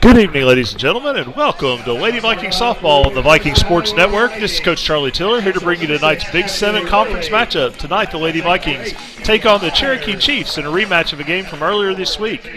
Good evening, ladies and gentlemen, and welcome to Lady Viking Softball on the Viking Sports Network. This is Coach Charlie Tiller here to bring you tonight's Big 7 conference matchup. Tonight, the Lady Vikings take on the Cherokee Chiefs in a rematch of a game from earlier this week.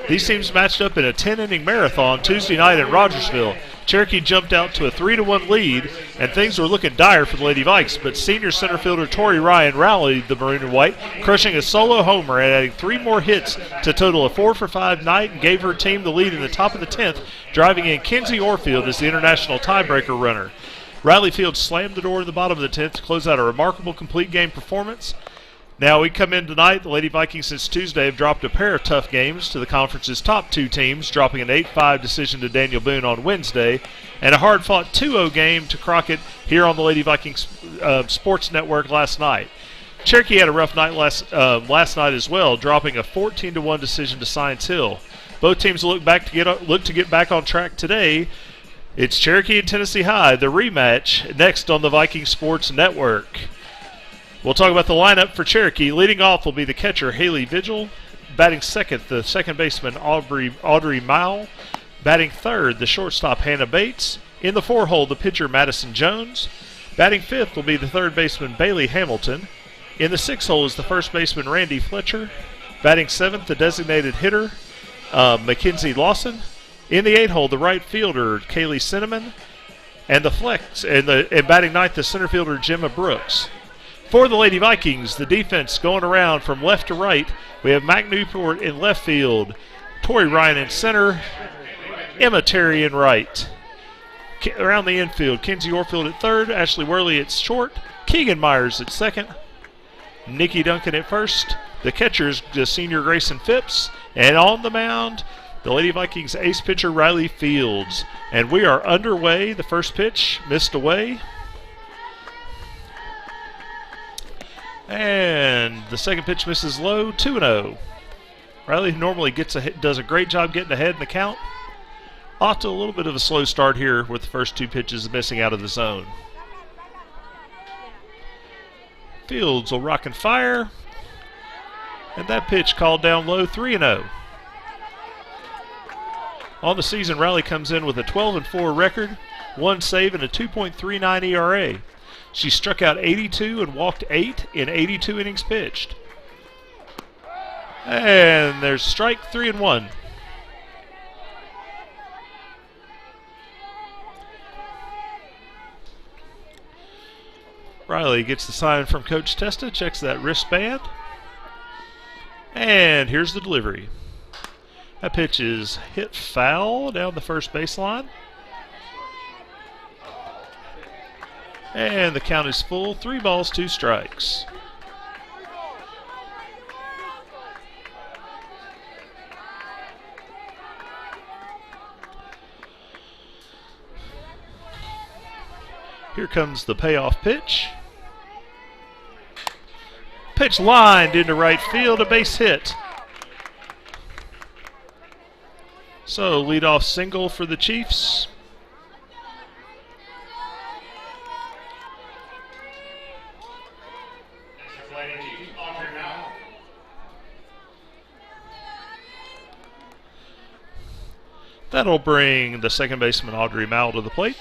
These teams matched up in a 10-inning marathon Tuesday night in Rogersville. Cherokee jumped out to a 3-1 lead, and things were looking dire for the Lady Vikes, but senior center fielder Tori Ryan rallied the maroon and white, crushing a solo homer and adding 3 more hits to total a 4-for-5 night and gave her team the lead in the top of the 10th, driving in Kenzie Orfield as the international tiebreaker runner. Riley Field slammed the door in the bottom of the 10th to close out a remarkable complete game performance. Now we come in tonight, the Lady Vikings since Tuesday have dropped a pair of tough games to the conference's top 2 teams, dropping an 8-5 decision to Daniel Boone on Wednesday, and a hard-fought 2-0 game to Crockett here on the Lady Vikings Sports Network last night. Cherokee had a rough night last night as well, dropping a 14-1 decision to Science Hill. Both teams look to get back on track today. It's Cherokee and Tennessee High, the rematch, next on the Viking Sports Network. We'll talk about the lineup for Cherokee. Leading off will be the catcher, Haley Vigil. Batting second, the second baseman, Audrey Mile. Batting third, the shortstop, Hannah Bates. In the 4-hole, the pitcher, Madison Jones. Batting fifth will be the third baseman, Bailey Hamilton. In the 6-hole is the first baseman, Randy Fletcher. Batting seventh, the designated hitter, Mackenzie Lawson. In the 8-hole, the right fielder, Kaylee Cinnamon. And the flex, and batting ninth, the center fielder, Gemma Brooks. For the Lady Vikings, the defense going around from left to right. We have Mac Newport in left field, Tori Ryan in center, Emma Terry in right. Around the infield, Kenzie Orfield at third, Ashley Worley at short, Keegan Myers at second, Nikki Duncan at first. The catchers, the senior Grayson Phipps, and on the mound, the Lady Vikings ace pitcher Riley Fields. And we are underway. The first pitch missed away. And the second pitch misses low, 2-0. Riley normally does a great job getting ahead in the count. Off to a little bit of a slow start here with the first 2 pitches missing out of the zone. Fields will rock and fire. And that pitch called down low, 3-0. On the season, Riley comes in with a 12-4 record, 1 save, and a 2.39 ERA. She struck out 82 and walked 8 in 82 innings pitched. And there's strike 3-1. Riley gets the sign from Coach Testa, checks that wristband. And here's the delivery. That pitch is hit foul down the first baseline. And the count is full, 3 balls, 2 strikes. Here comes the payoff pitch. Pitch lined into right field, a base hit. So leadoff single for the Chiefs. That'll bring the second baseman, Audrey Mile, to the plate.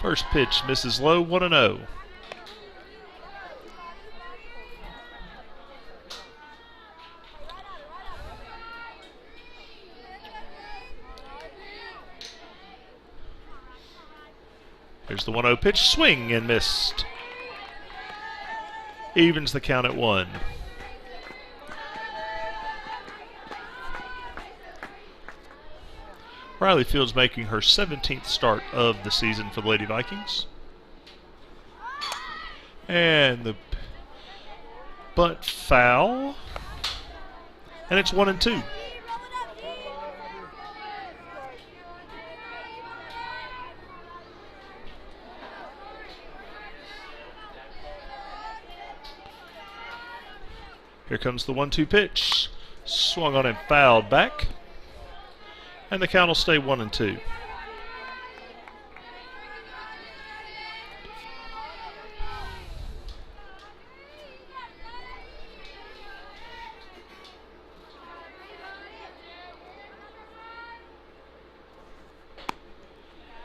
First pitch misses low, 1-0. Here's the 1-0 pitch, swing and missed. Evens the count at 1. Riley Fields making her 17th start of the season for the Lady Vikings. And the bunt foul. And it's 1-2. Here comes the 1-2 pitch. Swung on and fouled back. And the count will stay 1-2.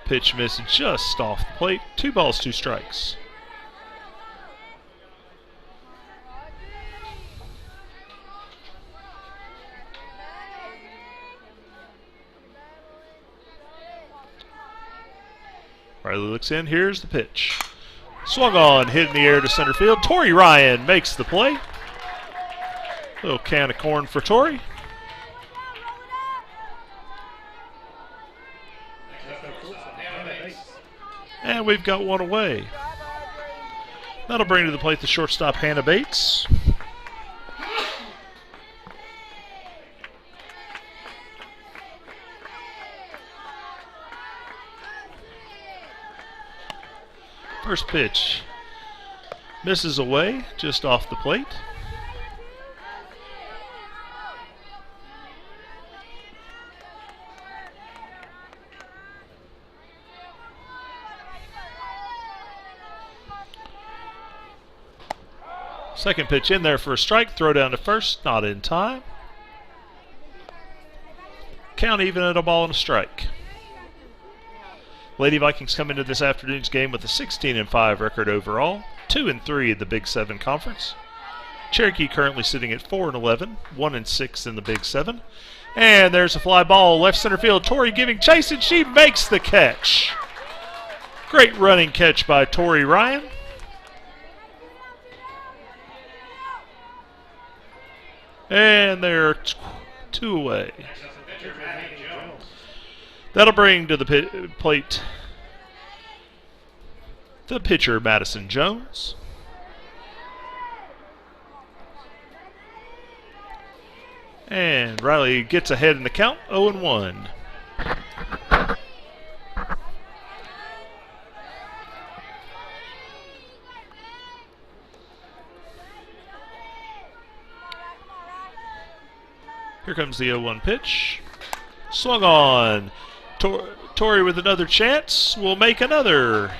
Pitch missed just off the plate. 2 balls, 2 strikes. Riley looks in. Here's the pitch. Swung on, hit in the air to center field. Torrey Ryan makes the play. Little can of corn for Torrey. And we've got one away. That'll bring to the plate the shortstop, Hannah Bates. First pitch misses away, just off the plate. Second pitch in there for a strike. Throw down to first, not in time. Count even at a ball and a strike. Lady Vikings come into this afternoon's game with a 16-5 record overall, 2-3 in the Big 7 Conference. Cherokee currently sitting at 4-11, 1-6 in the Big 7. And there's a fly ball, left center field. Torrey giving chase, and she makes the catch. Great running catch by Torrey Ryan. And they're 2 away. That'll bring to the plate the pitcher, Madison Jones. And Riley gets ahead in the count, 0-1. Here comes the 0-1 pitch. Swung on. Torrey with another chance will make another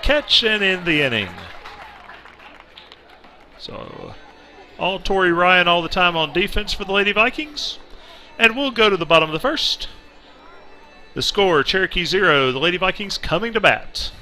catch and end the inning. So all Torrey Ryan all the time on defense for the Lady Vikings. And we'll go to the bottom of the first. The score, Cherokee 0, the Lady Vikings coming to bat.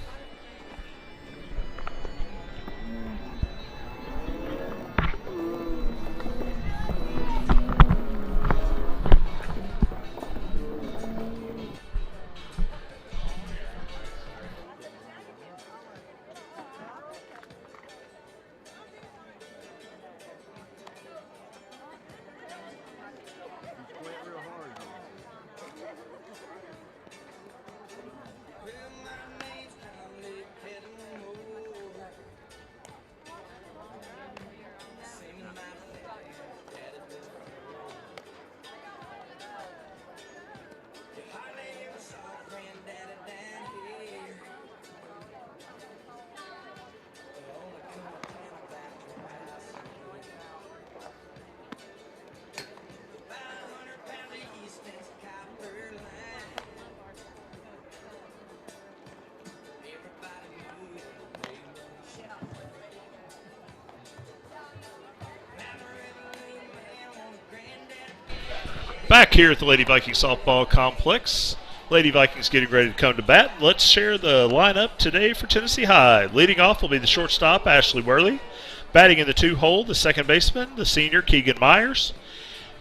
Back here at the Lady Vikings softball complex. Lady Vikings getting ready to come to bat. Let's share the lineup today for Tennessee High. Leading off will be the shortstop, Ashley Worley. Batting in the 2-hole, the second baseman, the senior, Keegan Myers.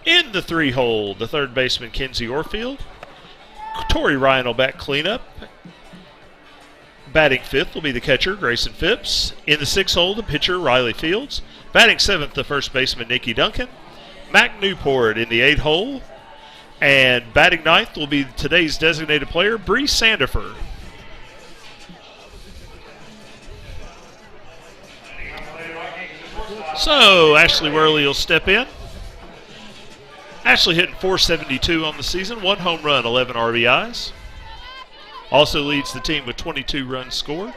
In the 3-hole, the third baseman, Kenzie Orfield. Torrey Ryan will bat cleanup. Batting fifth will be the catcher, Grayson Phipps. In the 6-hole, the pitcher, Riley Fields. Batting seventh, the first baseman, Nikki Duncan. Mac Newport in the 8-hole. And batting ninth will be today's designated player, Bree Sandifer. So Ashley Worley will step in. Ashley hitting .472 on the season, 1 home run, 11 RBIs. Also leads the team with 22 runs scored.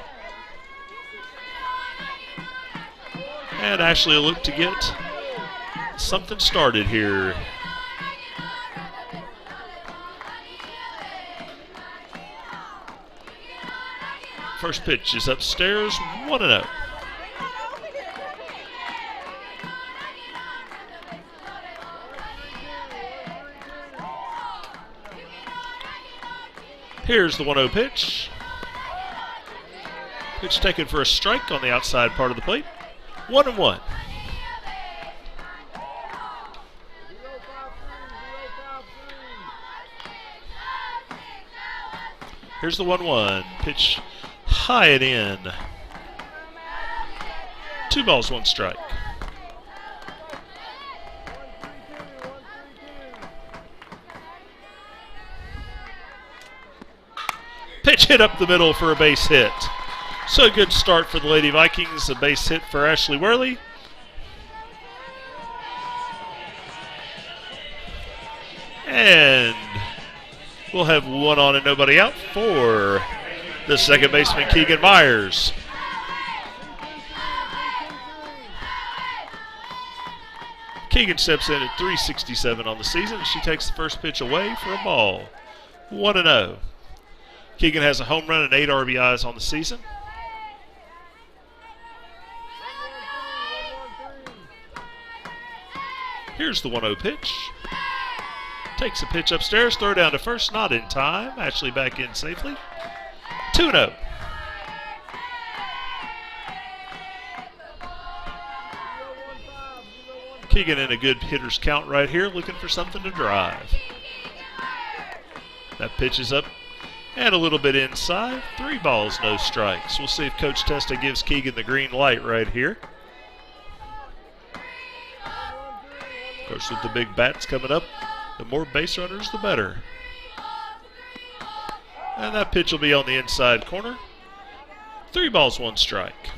And Ashley will look to get something started here. First pitch is upstairs, 1-0. Here's the 1-0 pitch. Pitch taken for a strike on the outside part of the plate. 1-1. Here's the 1-1. Pitch high and in. 2 balls, 1 strike. Pitch hit up the middle for a base hit. So a good start for the Lady Vikings. A base hit for Ashley Worley. And we'll have 1 on and nobody out for the second baseman, Keegan Myers. Keegan steps in at .367 on the season. She takes the first pitch away for a ball. 1-0. Keegan has a home run and 8 RBIs on the season. Here's the 1-0 pitch. Takes a pitch upstairs, throw down to first, not in time. Ashley back in safely. 2-0. Keegan in a good hitter's count right here, looking for something to drive. That pitch is up and a little bit inside. 3 balls, no strikes. We'll see if Coach Testa gives Keegan the green light right here. Of course, with the big bats coming up, the more base runners, the better. And that pitch will be on the inside corner. 3 balls, 1 strike.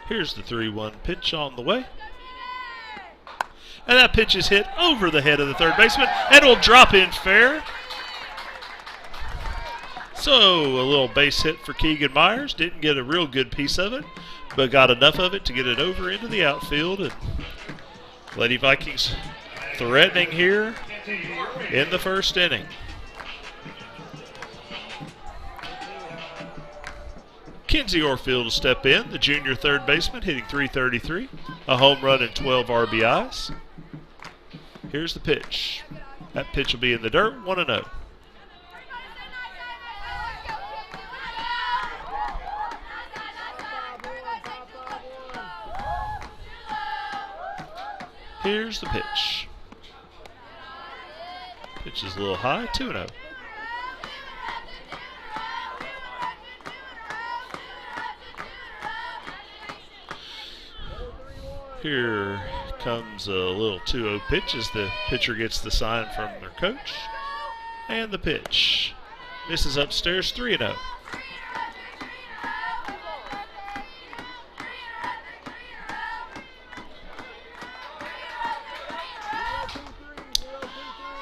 Here's the 3-1 pitch on the way. And that pitch is hit over the head of the third baseman and will drop in fair. So a little base hit for Keegan Myers. Didn't get a real good piece of it, but got enough of it to get it over into the outfield. And Lady Vikings threatening here in the first inning. Kinsey Orfield will step in, the junior third baseman, hitting .333, a home run and 12 RBIs. Here's the pitch. That pitch will be in the dirt, 1-0. Here's the pitch. Pitch is a little high, 2-0. Here comes a little 2-0 pitch as the pitcher gets the sign from their coach. And the pitch misses upstairs, 3-0.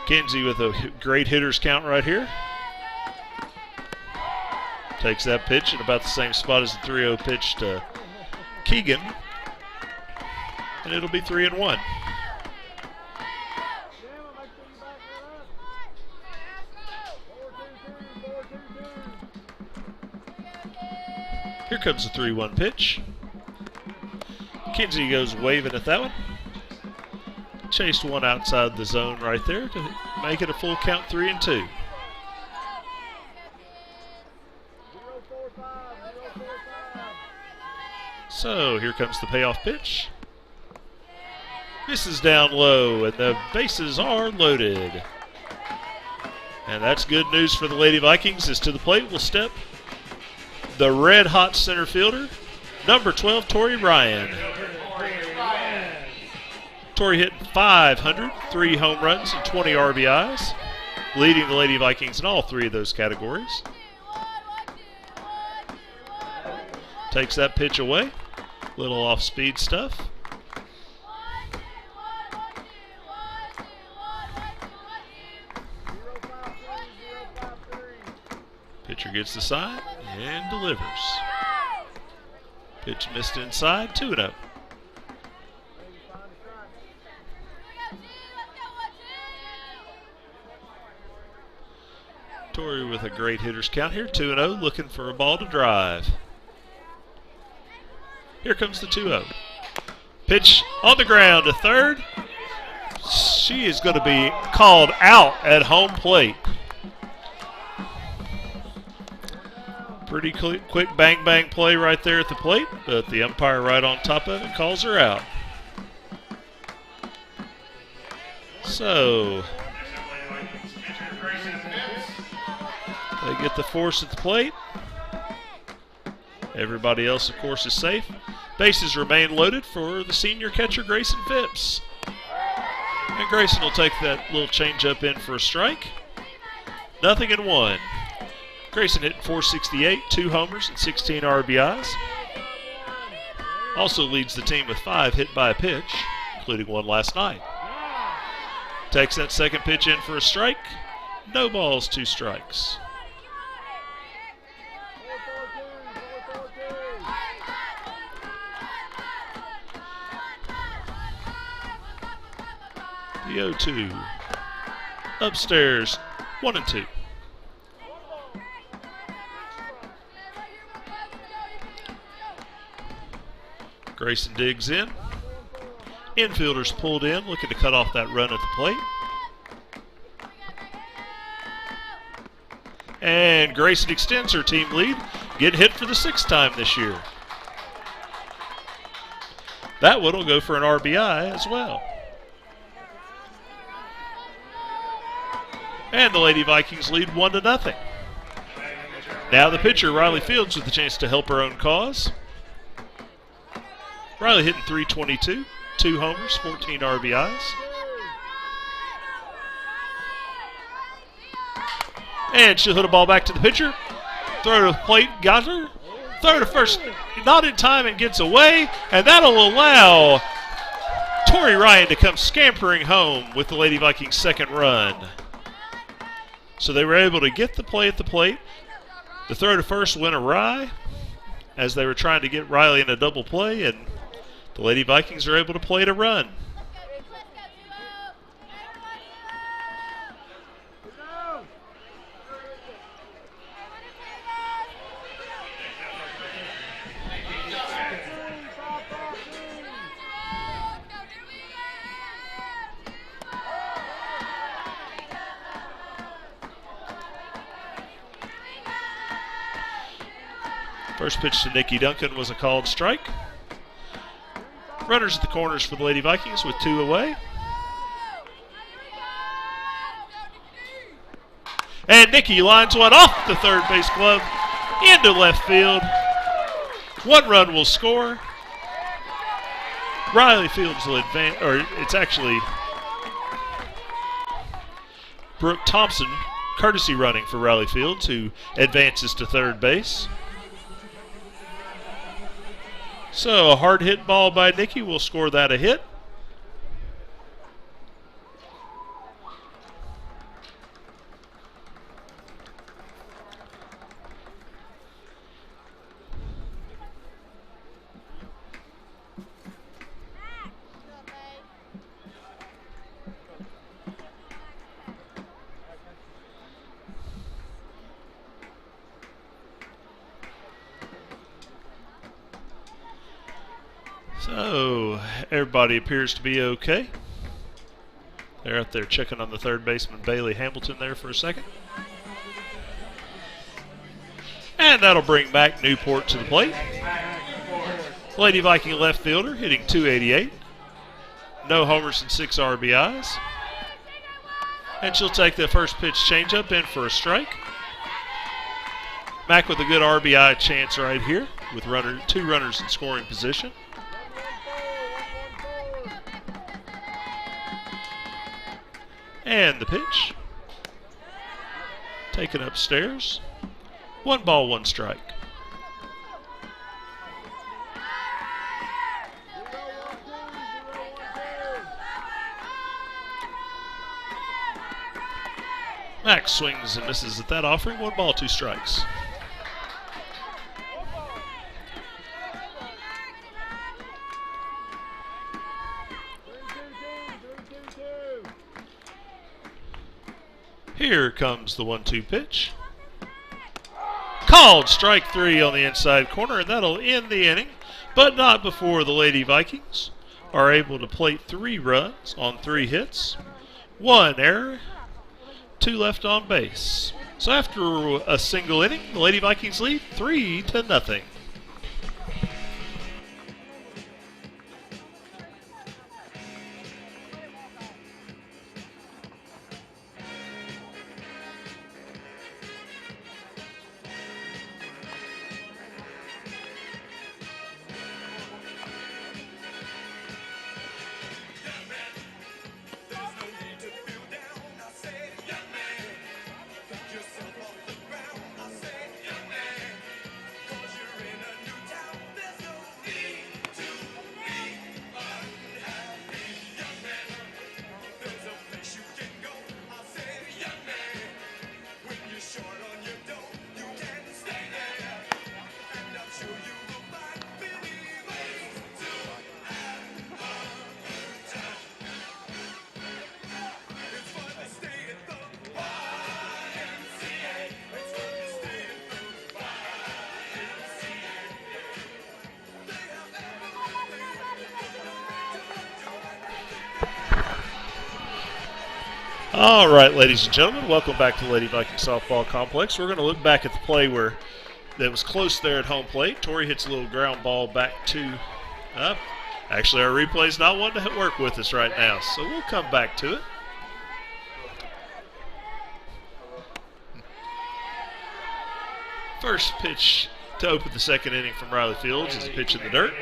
Kinsey with a great hitter's count right here. Takes that pitch in about the same spot as the 3-0 pitch to Keegan. And it'll be 3-1. Here comes the 3-1 pitch. Kinsey goes waving at that one. Chased one outside the zone right there to make it a full count, 3-2. So here comes the payoff pitch. This is down low, and the bases are loaded. And that's good news for the Lady Vikings, as to the plate will step the red-hot center fielder, number 12, Tori Ryan. Tori hitting .500, 3 home runs and 20 RBIs, leading the Lady Vikings in all 3 of those categories. Takes that pitch away, little off-speed stuff. Pitcher gets the sign and delivers. Pitch missed inside, 2-0. Tori with a great hitter's count here, 2-0, looking for a ball to drive. Here comes the 2-0. Pitch on the ground to third. She is going to be called out at home plate. Pretty quick bang play right there at the plate, but the umpire right on top of it calls her out. So they get the force at the plate. Everybody else, of course, is safe. Bases remain loaded for the senior catcher, Grayson Phipps. And Grayson will take that little changeup in for a strike. 0-1. Grayson hit .468, 2 homers and 16 RBIs. Also leads the team with 5 hit by a pitch, including one last night. Takes that second pitch in for a strike. No balls, 2 strikes. The 0-2. Upstairs, 1-2. Grayson digs in. Infielders pulled in, looking to cut off that run at the plate. And Grayson extends her team lead, getting hit for the 6th time this year. That one will go for an RBI as well. And the Lady Vikings lead 1-0. Now the pitcher, Riley Fields, with a chance to help her own cause. Riley hitting .322, 2 homers, 14 RBIs. And she'll hit a ball back to the pitcher. Throw to the plate, got her. Throw to first, not in time and gets away. And that'll allow Tori Ryan to come scampering home with the Lady Vikings' 2nd run. So they were able to get the play at the plate. The throw to first went awry as they were trying to get Riley in a double play, and the Lady Vikings are able to play to run. First pitch to Nikki Duncan was a called strike. Runners at the corners for the Lady Vikings with 2 away. And Nikki lines one off the third base glove into left field. 1 run will score. Riley Fields will advance, or it's actually Brooke Thompson courtesy running for Riley Fields, who advances to third base. So a hard hit ball by Nikki will score that a hit. So everybody appears to be okay. They're out there checking on the third baseman, Bailey Hamilton, there for a second. And that'll bring back Newport to the plate. Lady Viking left fielder hitting .288. No homers and 6 RBIs. And she'll take the first pitch changeup in for a strike. Mack with a good RBI chance right here with 2 runners in scoring position. And the pitch. Taken upstairs. 1 ball, 1 strike. Max swings and misses at that offering. 1 ball, 2 strikes. Here comes the 1-2 pitch. Called strike 3 on the inside corner, and that'll end the inning, but not before the Lady Vikings are able to plate 3 runs on 3 hits, 1 error, 2 left on base. So after a single inning, the Lady Vikings lead 3-0. All right, ladies and gentlemen, welcome back to the Lady Viking Softball Complex. We're going to look back at the play that was close there at home plate. Tori hits a little ground ball back to actually, our replay's not wanting to work with us right now, so we'll come back to it. First pitch to open the second inning from Riley Fields is a pitch in the dirt.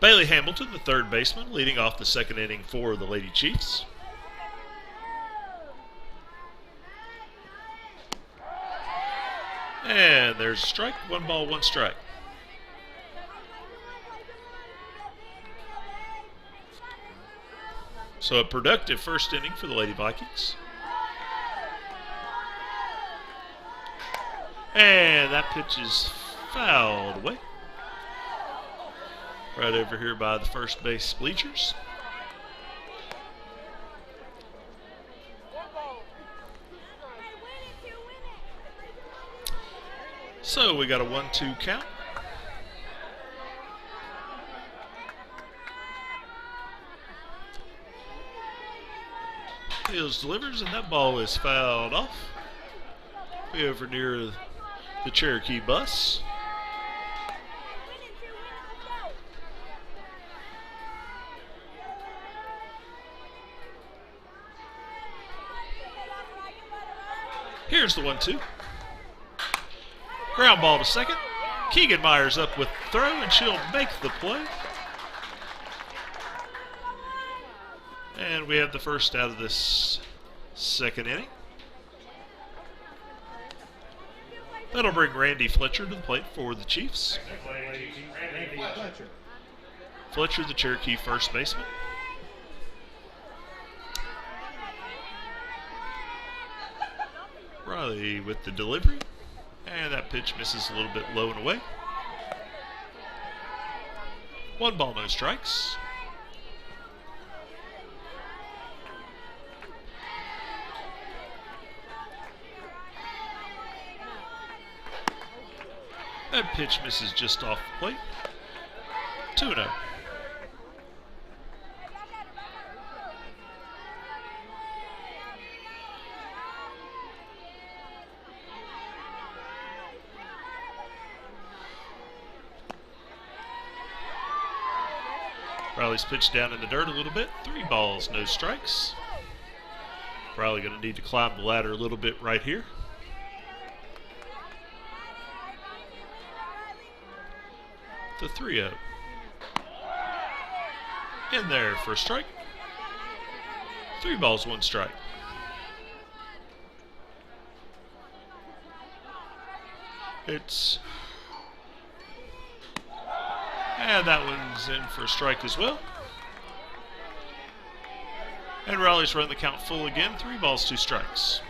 Bailey Hamilton, the third baseman, leading off the second inning for the Lady Chiefs. And there's a strike, 1 ball, 1 strike. So a productive first inning for the Lady Vikings. And that pitch is fouled away. Right over here by the first base bleachers. So we got a 1-2 count. Fields delivers, and that ball is fouled off. Way over near the Cherokee bus. Here's the 1-2. Ground ball to second. Keegan Myers up with the throw, and she'll make the play. And we have the first out of this second inning. That'll bring Randy Fletcher to the plate for the Chiefs. Fletcher, the Cherokee first baseman. Riley with the delivery, and that pitch misses a little bit low and away. 1 ball, no strikes. That pitch misses just off the plate. 2-0. Riley's pitched down in the dirt a little bit. 3 balls, no strikes. Riley going to need to climb the ladder a little bit right here. The 3-0. In there for a strike. 3 balls, 1 strike. And that one's in for a strike as well. And Riley's run the count full again. 3 balls, 2 strikes.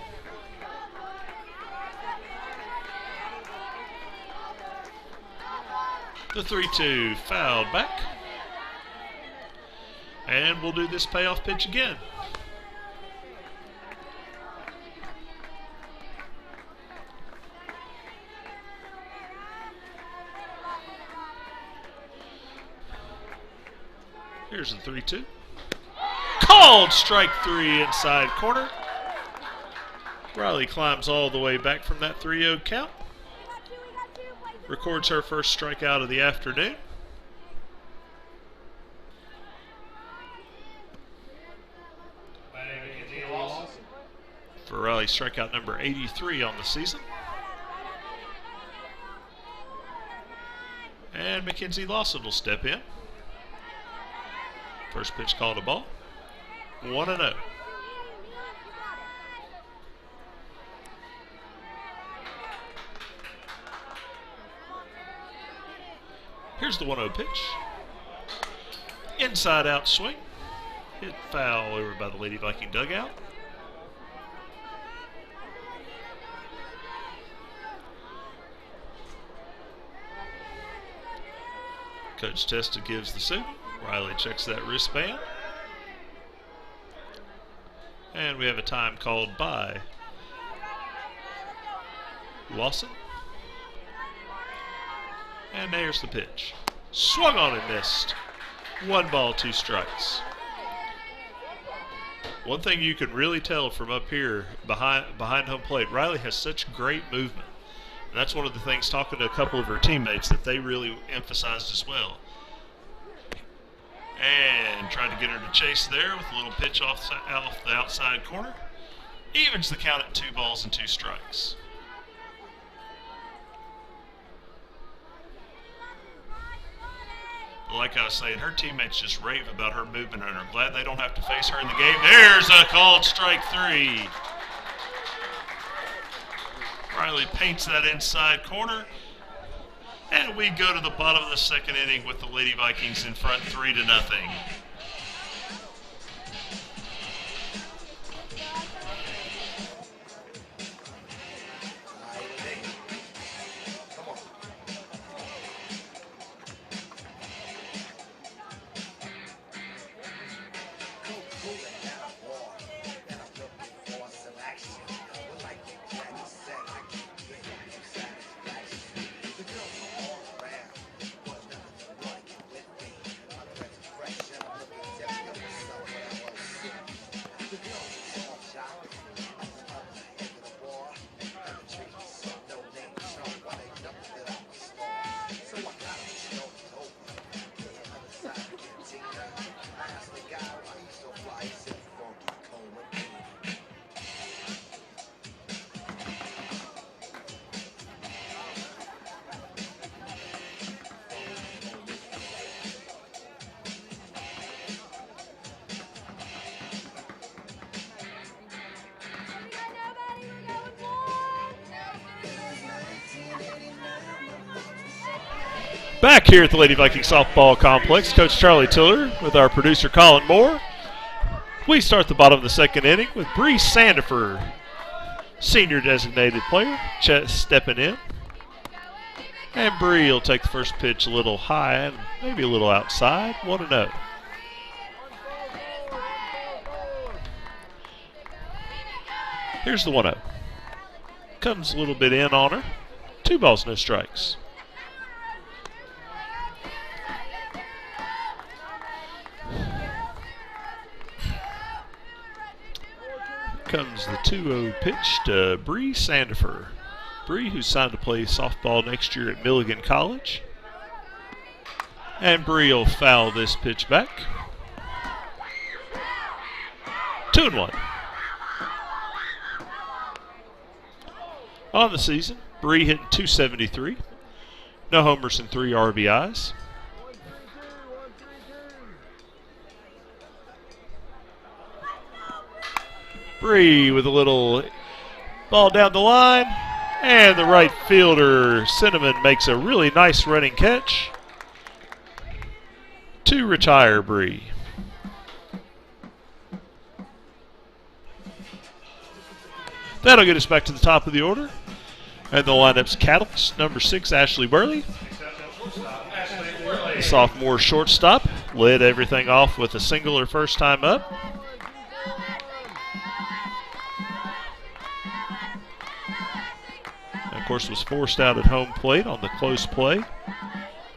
The 3-2 fouled back. And we'll do this payoff pitch again. Here's the 3-2. Called strike 3 inside corner. Riley climbs all the way back from that 3-0 count. Records her first strikeout of the afternoon. For Riley, strikeout number 83 on the season. And Mackenzie Lawson will step in. First pitch called a ball. 1-0. Here's the 1-0 pitch. Inside out swing. Hit foul over by the Lady Viking dugout. Coach Testa gives the suit. Riley checks that wristband. And we have a time called by Lawson. And there's the pitch. Swung on and missed. 1 ball, 2 strikes. One thing you can really tell from up here behind home plate, Riley has such great movement. And that's one of the things, talking to a couple of her teammates, that they really emphasized as well. And tried to get her to chase there with a little pitch off the outside corner. Evens the count at 2 balls and 2 strikes. Like I was saying, her teammates just rave about her movement and are glad they don't have to face her in the game. There's a called strike 3. Riley paints that inside corner. And we go to the bottom of the second inning with the Lady Vikings in front 3-0. Back here at the Lady Viking Softball Complex, Coach Charlie Tiller with our producer Colin Moore. We start the bottom of the second inning with Bree Sandifer, senior designated player, stepping in. And Bree will take the first pitch a little high and maybe a little outside, 1-0. Here's the 1-0. Comes a little bit in on her. 2 balls, no strikes. Comes the 2-0 pitch to Bree Sandifer. Bree, who's signed to play softball next year at Milligan College. And Bree will foul this pitch back. 2-1. On the season, Bree hitting .273. No homers and 3 RBIs. Bree with a little ball down the line, and the right fielder, Cinnamon, makes a really nice running catch to retire Bree. That'll get us back to the top of the order. And the lineup's Catalyst, number 6, Ashley Burley. The sophomore shortstop led everything off with a single her first time up. Of course, was forced out at home plate on the close play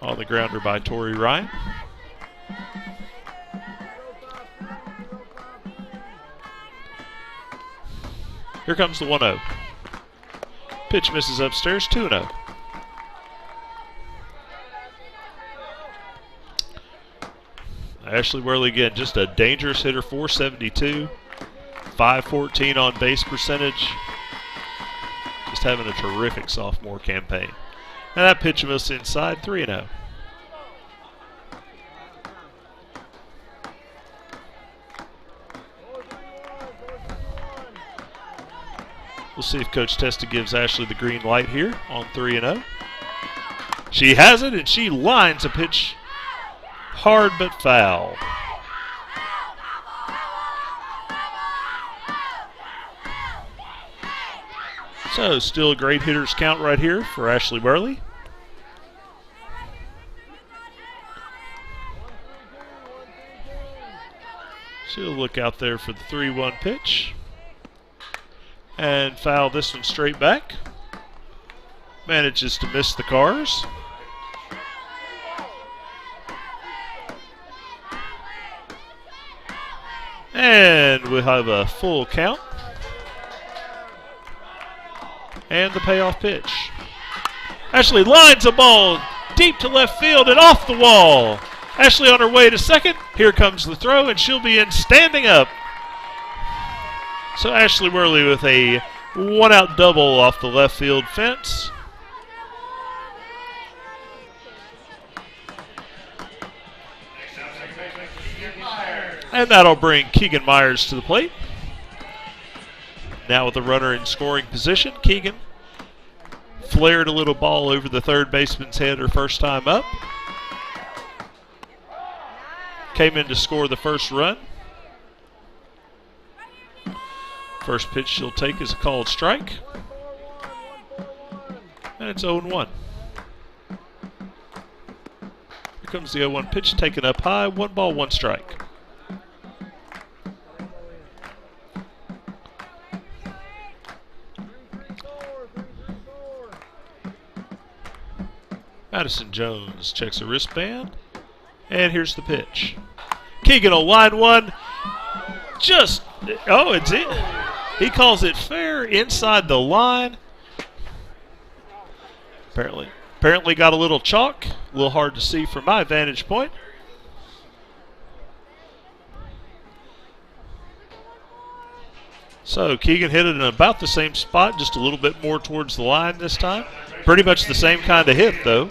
on the grounder by Tori Ryan. Here comes the 1-0. Pitch misses upstairs, 2-0. Ashley Worley again, just a dangerous hitter, 472, 514 on base percentage. Just having a terrific sophomore campaign. And that pitch misses inside, 3-0. We'll see if Coach Testa gives Ashley the green light here on 3-0. She has it, and she lines a pitch hard but foul. So still a great hitter's count right here for Ashley Burley. She'll look out there for the 3-1 pitch. And foul this one straight back. Manages to miss the cars. And we'll have a full count. And the payoff pitch. Ashley lines a ball deep to left field and off the wall. Ashley on her way to second. Here comes the throw, and she'll be in standing up. So Ashley Worley with a one-out double off the left field fence. And that'll bring Keegan Myers to the plate. Now with the runner in scoring position, Keegan flared a little ball over the third baseman's head her first time up. Came in to score the first run. First pitch she'll take is a called strike. And it's 0-1. Here comes the 0-1 pitch taken up high. 1 ball, 1 strike. Madison Jones checks a wristband. And here's the pitch. Keegan will line one. It's it. He calls it fair inside the line. Apparently got a little chalk. A little hard to see from my vantage point. So Keegan hit it in about the same spot, just a little bit more towards the line this time. Pretty much the same kind of hit, though.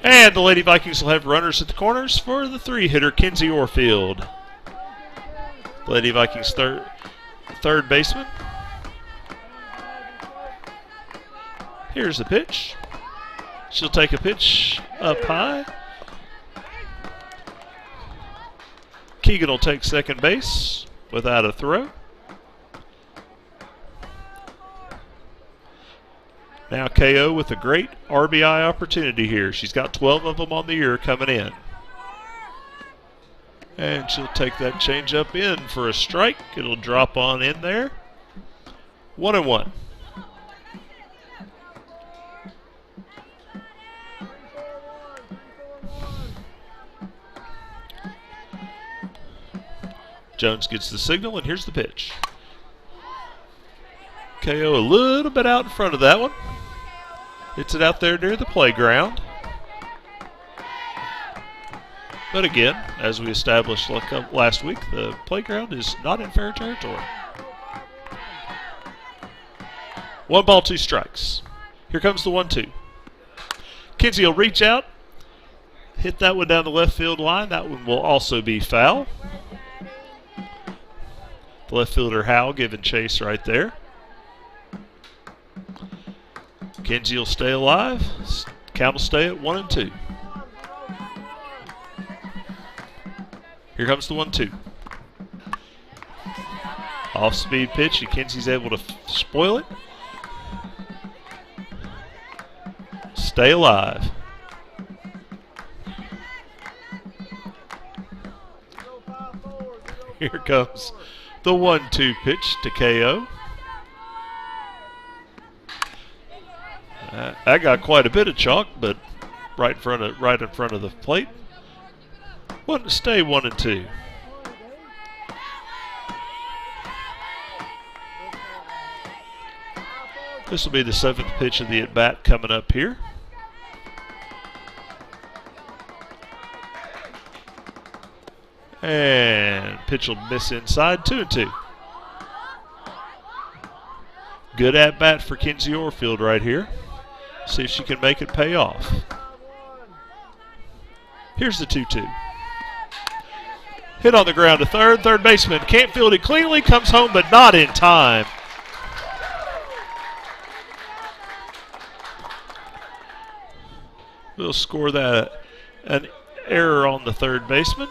And the Lady Vikings will have runners at the corners for the 3-hitter, Kinsey Orfield. The Lady Vikings third baseman. Here's the pitch. She'll take a pitch up high. Keegan will take second base without a throw. Now KO with a great RBI opportunity here. She's got 12 of them on the year coming in. And she'll take that changeup in for a strike. It'll drop on in there. 1-1. Jones gets the signal, and here's the pitch. KO a little bit out in front of that one. Hits it out there near the playground. But again, as we established last week, the playground is not in fair territory. 1 ball, 2 strikes. Here comes the 1-2. Kinsey will reach out, hit that one down the left field line. That one will also be foul. The left fielder Howell giving chase right there. Kinsey will stay alive. Count will stay at 1-2. Here comes the 1-2. Off-speed pitch, and Kinsey's able to spoil it. Stay alive. Here comes the 1-2 pitch to KO. I got quite a bit of chalk, but right in front of the plate. Stay 1-2. This will be the 7th pitch of the at-bat coming up here. And pitch will miss inside, 2-2. Good at-bat for Kinsey Orfield right here. See if she can make it pay off. Here's the 2-2. Hit on the ground to third. Third baseman can't field it cleanly. Comes home, but not in time. We'll score that an error on the third baseman.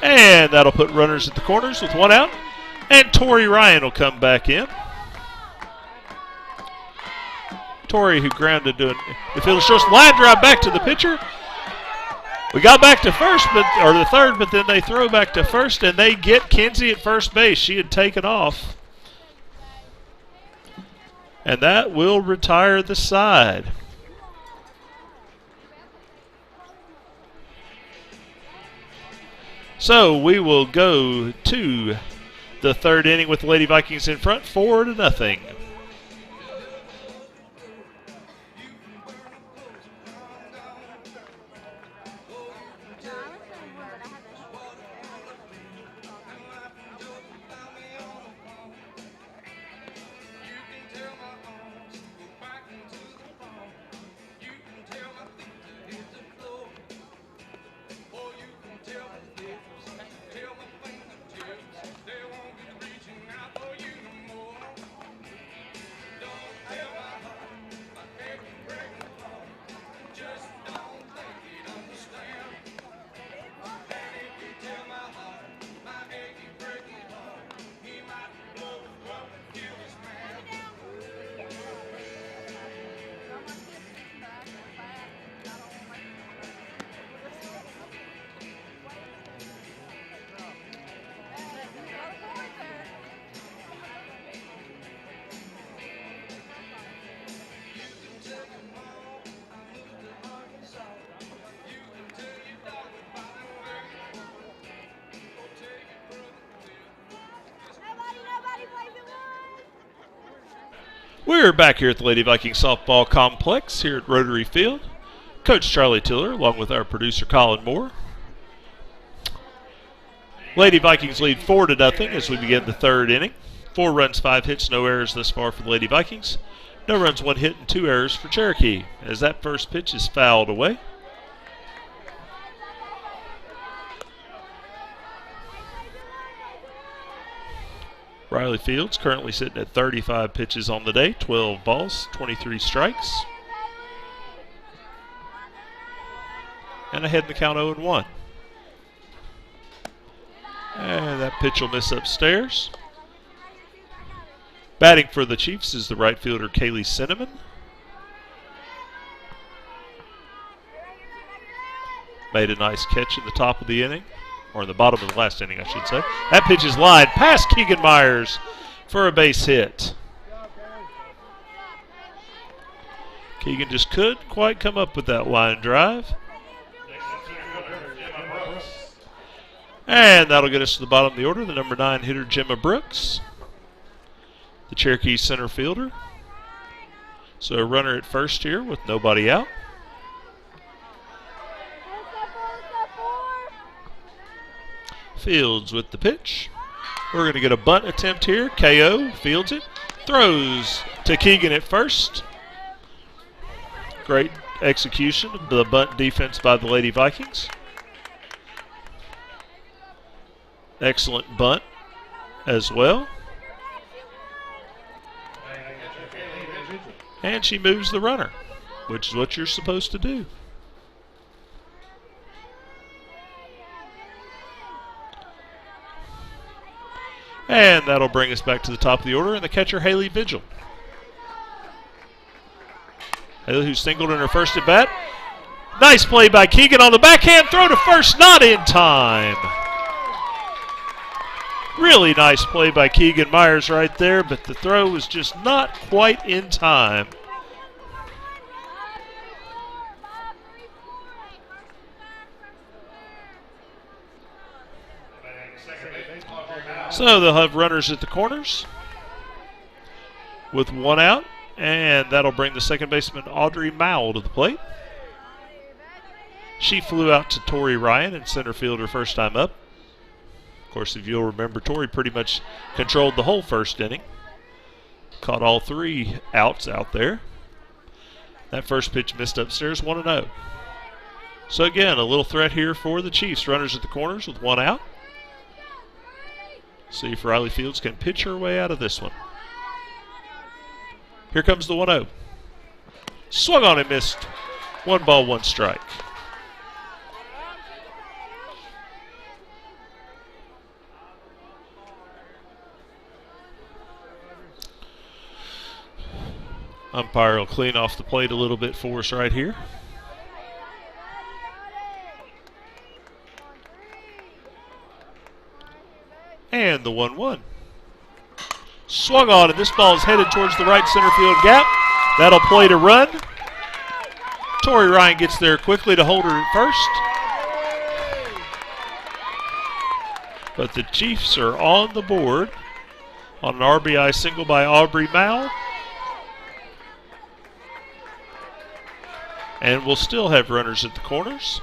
And that'll put runners at the corners with 1 out. And Tori Ryan will come back in. Tori, who grounded doing the field short line drive back to the pitcher. We got back to first, or the third, but then they throw back to first, and they get Kinsey at first base. She had taken off. And that will retire the side. So we will go to the third inning with the Lady Vikings in front, 4-0. We're back here at the Lady Viking Softball Complex here at Rotary Field. Coach Charlie Tiller along with our producer Colin Moore. Lady Vikings lead 4-0 as we begin the third inning. 4 runs, 5 hits, no errors thus far for the Lady Vikings. No runs, 1 hit, and 2 errors for Cherokee as that first pitch is fouled away. Riley Fields currently sitting at 35 pitches on the day, 12 balls, 23 strikes. And ahead in the count 0-1. And that pitch will miss upstairs. Batting for the Chiefs is the right fielder Kaylee Cinnamon. Made a nice catch in the top of the inning. Or in the bottom of the last inning, I should say. That pitch is lined past Keegan Myers for a base hit. Keegan just couldn't quite come up with that line drive. And that'll get us to the bottom of the order. The number 9 hitter, Gemma Brooks. The Cherokee center fielder. So a runner at first here with nobody out. Fields with the pitch. We're going to get a bunt attempt here. KO fields it. Throws to Keegan at first. Great execution of the bunt defense by the Lady Vikings. Excellent bunt as well. And she moves the runner, which is what you're supposed to do. And that'll bring us back to the top of the order, and the catcher, Haley Vigil. Haley, who singled in her first at bat. Nice play by Keegan on the backhand throw to first, not in time. Really nice play by Keegan Myers right there, but the throw was just not quite in time. So they'll have runners at the corners with one out, and that'll bring the second baseman Audrey Mowell to the plate. She flew out to Tori Ryan in center field her first time up. Of course, if you'll remember, Tori pretty much controlled the whole first inning. Caught all 3 outs out there. That first pitch missed upstairs, 1-0. So again, a little threat here for the Chiefs. Runners at the corners with one out. See if Riley Fields can pitch her way out of this one. Here comes the 1-0. Swung on and missed. 1 ball, 1 strike. Umpire will clean off the plate a little bit for us right here. And the 1-1. Swung on, and this ball is headed towards the right center field gap. That'll play to run. Tori Ryan gets there quickly to hold her at first. But the Chiefs are on the board on an RBI single by Aubrey Mowell. And we'll still have runners at the corners.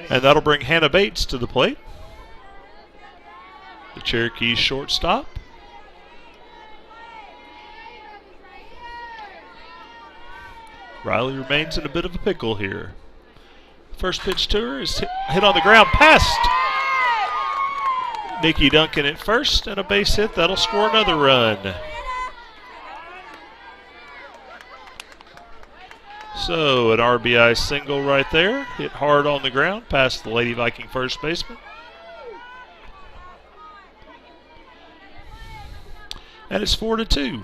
And that'll bring Hannah Bates to the plate, the Cherokee shortstop. Riley remains in a bit of a pickle here. First pitch to her is hit on the ground past Nikki Duncan at first, and a base hit. That'll score another run. So an RBI single right there. Hit hard on the ground past the Lady Viking first baseman. And it's 4-2.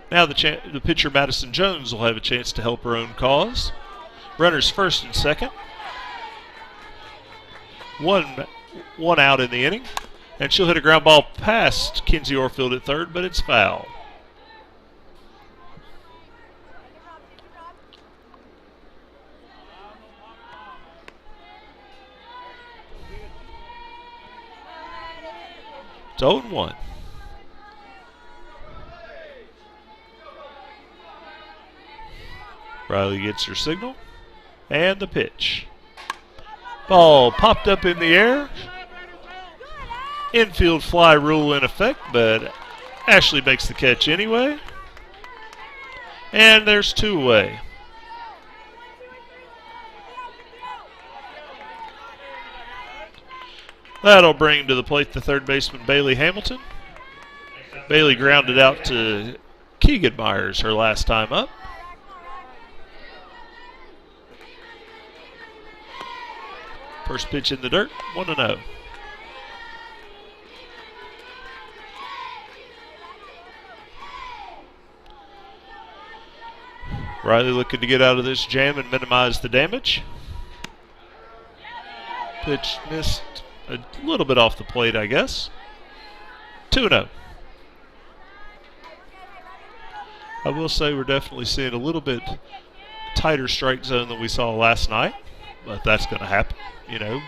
Now the pitcher Madison Jones will have a chance to help her own cause. Runners first and second. One out in the inning, and she'll hit a ground ball past Kinsey Orfield at third, but it's foul. It's 0-1. Riley gets her signal, and the pitch. Ball popped up in the air. Infield fly rule in effect, but Ashley makes the catch anyway. And there's 2 away. That'll bring to the plate the third baseman Bailey Hamilton. Bailey grounded out to Keegan Myers her last time up. First pitch in the dirt, 1-0. Riley looking to get out of this jam and minimize the damage. Pitch missed a little bit off the plate, I guess. 2-0. I will say we're definitely seeing a little bit tighter strike zone than we saw last night, but that's going to happen. You know,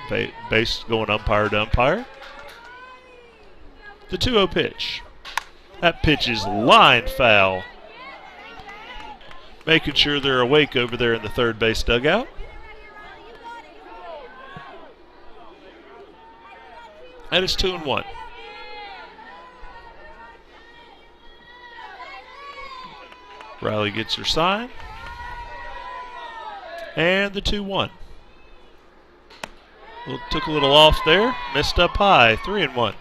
base going umpire to umpire. The 2-0 pitch. That pitch is line foul. Making sure they're awake over there in the third base dugout. And it's 2-1. Riley gets her sign. And the 2-1. Took a little off there. Missed up high. 3-1.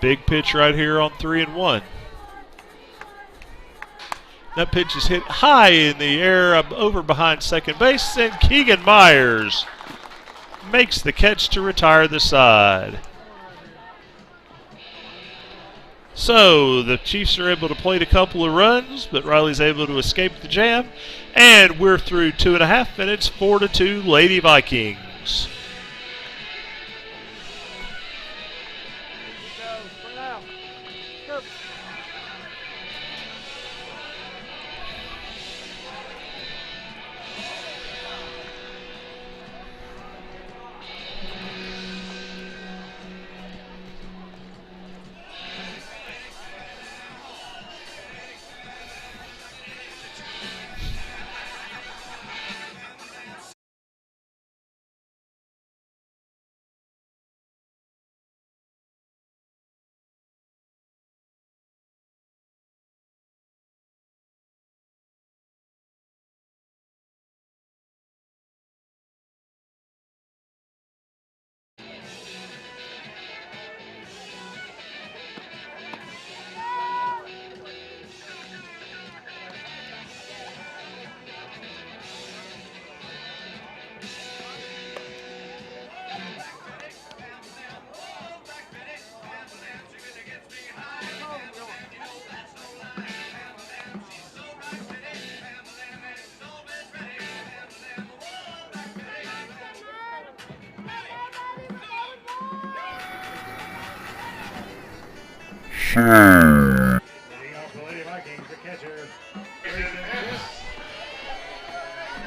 Big pitch right here on 3-1. That pitch is hit high in the air over behind second base, and Keegan Myers makes the catch to retire the side. So the Chiefs are able to plate a couple of runs, but Riley's able to escape the jam. And we're through 2.5 minutes, 4-2 Lady Vikings.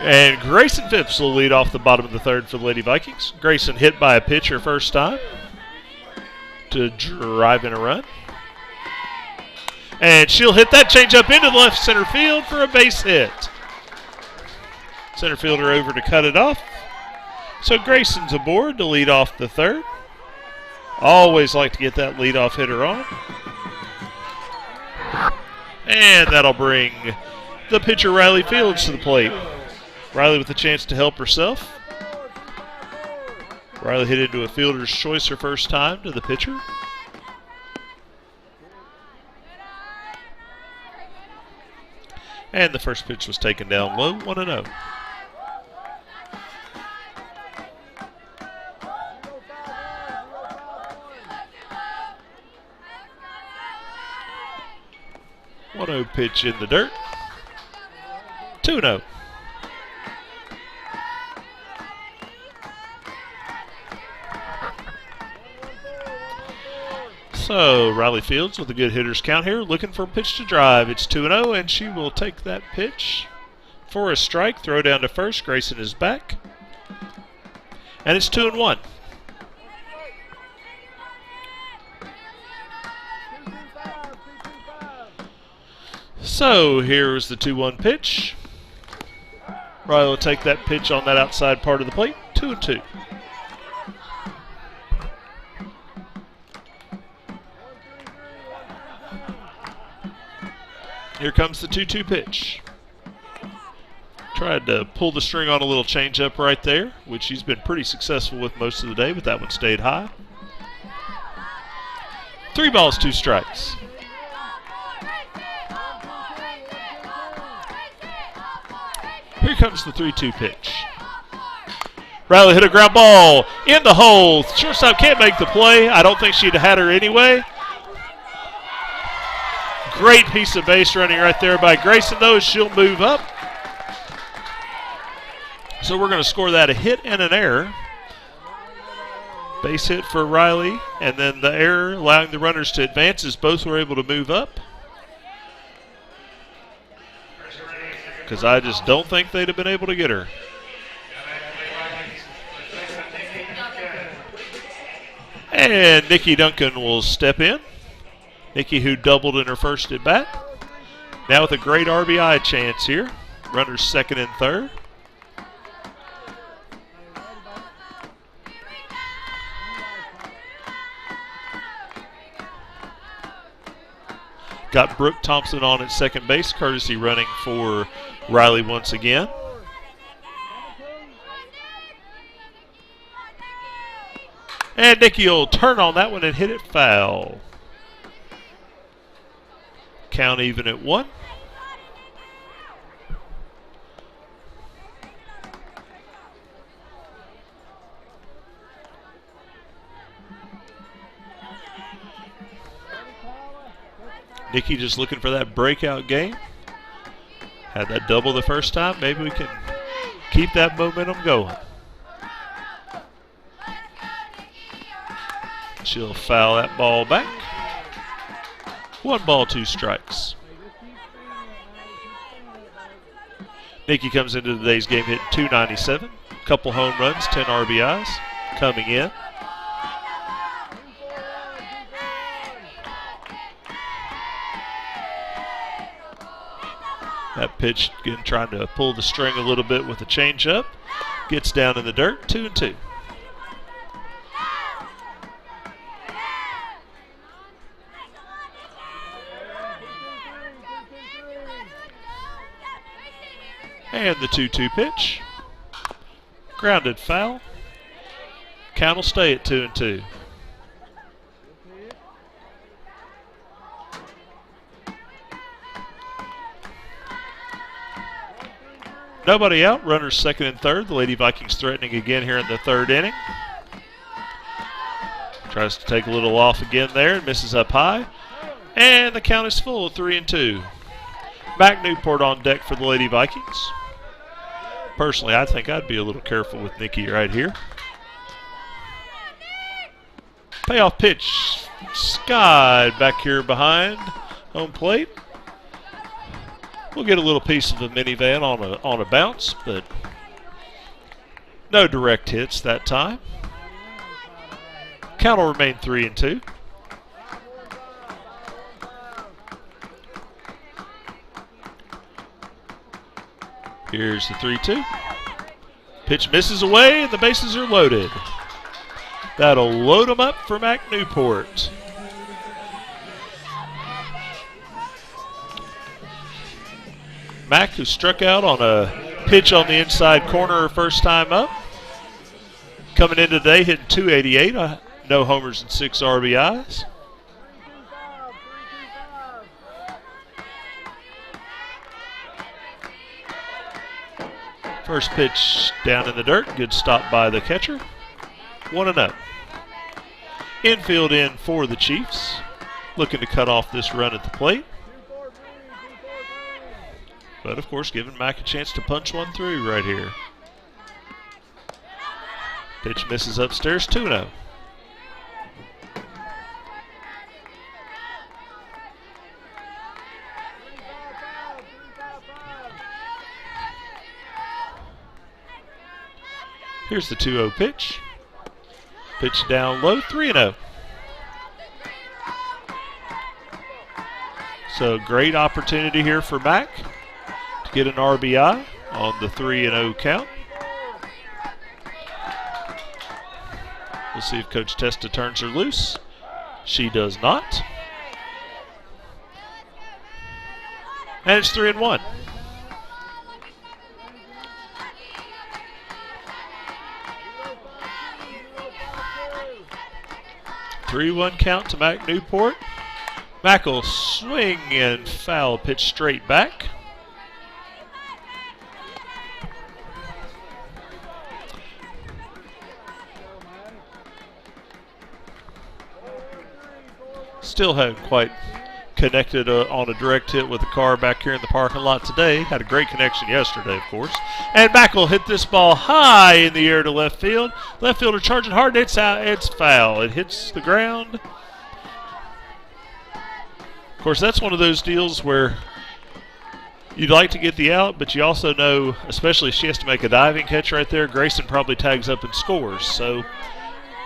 And Grayson Phipps will lead off the bottom of the third for the Lady Vikings. Grayson hit by a pitcher first time to drive in a run. And she'll hit that changeup into the left center field for a base hit. Center fielder over to cut it off. So Grayson's aboard to lead off the third. Always like to get that leadoff hitter on. And that'll bring the pitcher Riley Fields to the plate. Riley with a chance to help herself. Riley hit into a fielder's choice her first time to the pitcher. And the first pitch was taken down low, 1-0. Pitch in the dirt. 2-0. So Riley Fields with a good hitter's count here, looking for a pitch to drive. It's 2-0, and she will take that pitch for a strike. Throw down to first. Grayson is back. And it's 2-1. So here's the 2-1 pitch. Riley will take that pitch on that outside part of the plate. 2-2. Here comes the 2-2 pitch. Tried to pull the string on a little changeup right there, which he's been pretty successful with most of the day, but that one stayed high. 3 balls, 2 strikes. Here comes the 3-2 pitch. Riley hit a ground ball in the hole. Shortstop can't make the play. I don't think she'd have had her anyway. Great piece of base running right there by Grayson, though, as she'll move up. So we're going to score that a hit and an error. Base hit for Riley, and then the error allowing the runners to advance as both were able to move up. Because I just don't think they'd have been able to get her. And Nikki Duncan will step in. Nikki, who doubled in her first at bat. Now with a great RBI chance here. Runners second and third. Got Brooke Thompson on at second base, courtesy running for Riley once again. And Nikki will turn on that one and hit it foul. Count even at 1. Nikki just looking for that breakout game. Had that double the first time. Maybe we can keep that momentum going. She'll foul that ball back. 1 ball, 2 strikes. Nikki comes into today's game hitting .297. Couple home runs, 10 RBIs coming in. That pitch, again, trying to pull the string a little bit with a changeup. Gets down in the dirt, 2-2. And the 2-2 pitch. Grounded foul. Count will stay at 2-2. Nobody out. Runners second and third. The Lady Vikings threatening again here in the 3rd inning. Tries to take a little off again there and misses up high. And the count is full, 3-2. Mac Newport on deck for the Lady Vikings. Personally, I think I'd be a little careful with Nikki right here. Payoff pitch. Skied back here behind home plate. We'll get a little piece of the minivan on a bounce, but no direct hits that time. Count will remain 3-2. Here's the 3-2. Pitch misses away, and the bases are loaded. That'll load them up for Mac Newport. Mac, who struck out on a pitch on the inside corner her first time up. Coming in today, hitting .288. No homers and 6 RBIs. First pitch down in the dirt. Good stop by the catcher. 1-0. Infield in for the Chiefs. Looking to cut off this run at the plate. But, of course, giving Mac a chance to punch one through right here. Pitch misses upstairs, 2-0. Here's the 2-0 pitch. Pitch down low, 3-0. So, great opportunity here for Mac to get an RBI on the 3-0 count. We'll see if Coach Testa turns her loose. She does not. And it's 3-1. Three-one count to Mac Newport. Mac will swing and foul, pitch straight back. Still haven't quite connected on a direct hit with the car back here in the parking lot today. Had a great connection yesterday, of course. And Mac will hit this ball high in the air to left field. Left fielder charging hard. It's out. It's foul. It hits the ground. Of course, that's one of those deals where you'd like to get the out, but you also know, especially if she has to make a diving catch right there, Grayson probably tags up and scores. So,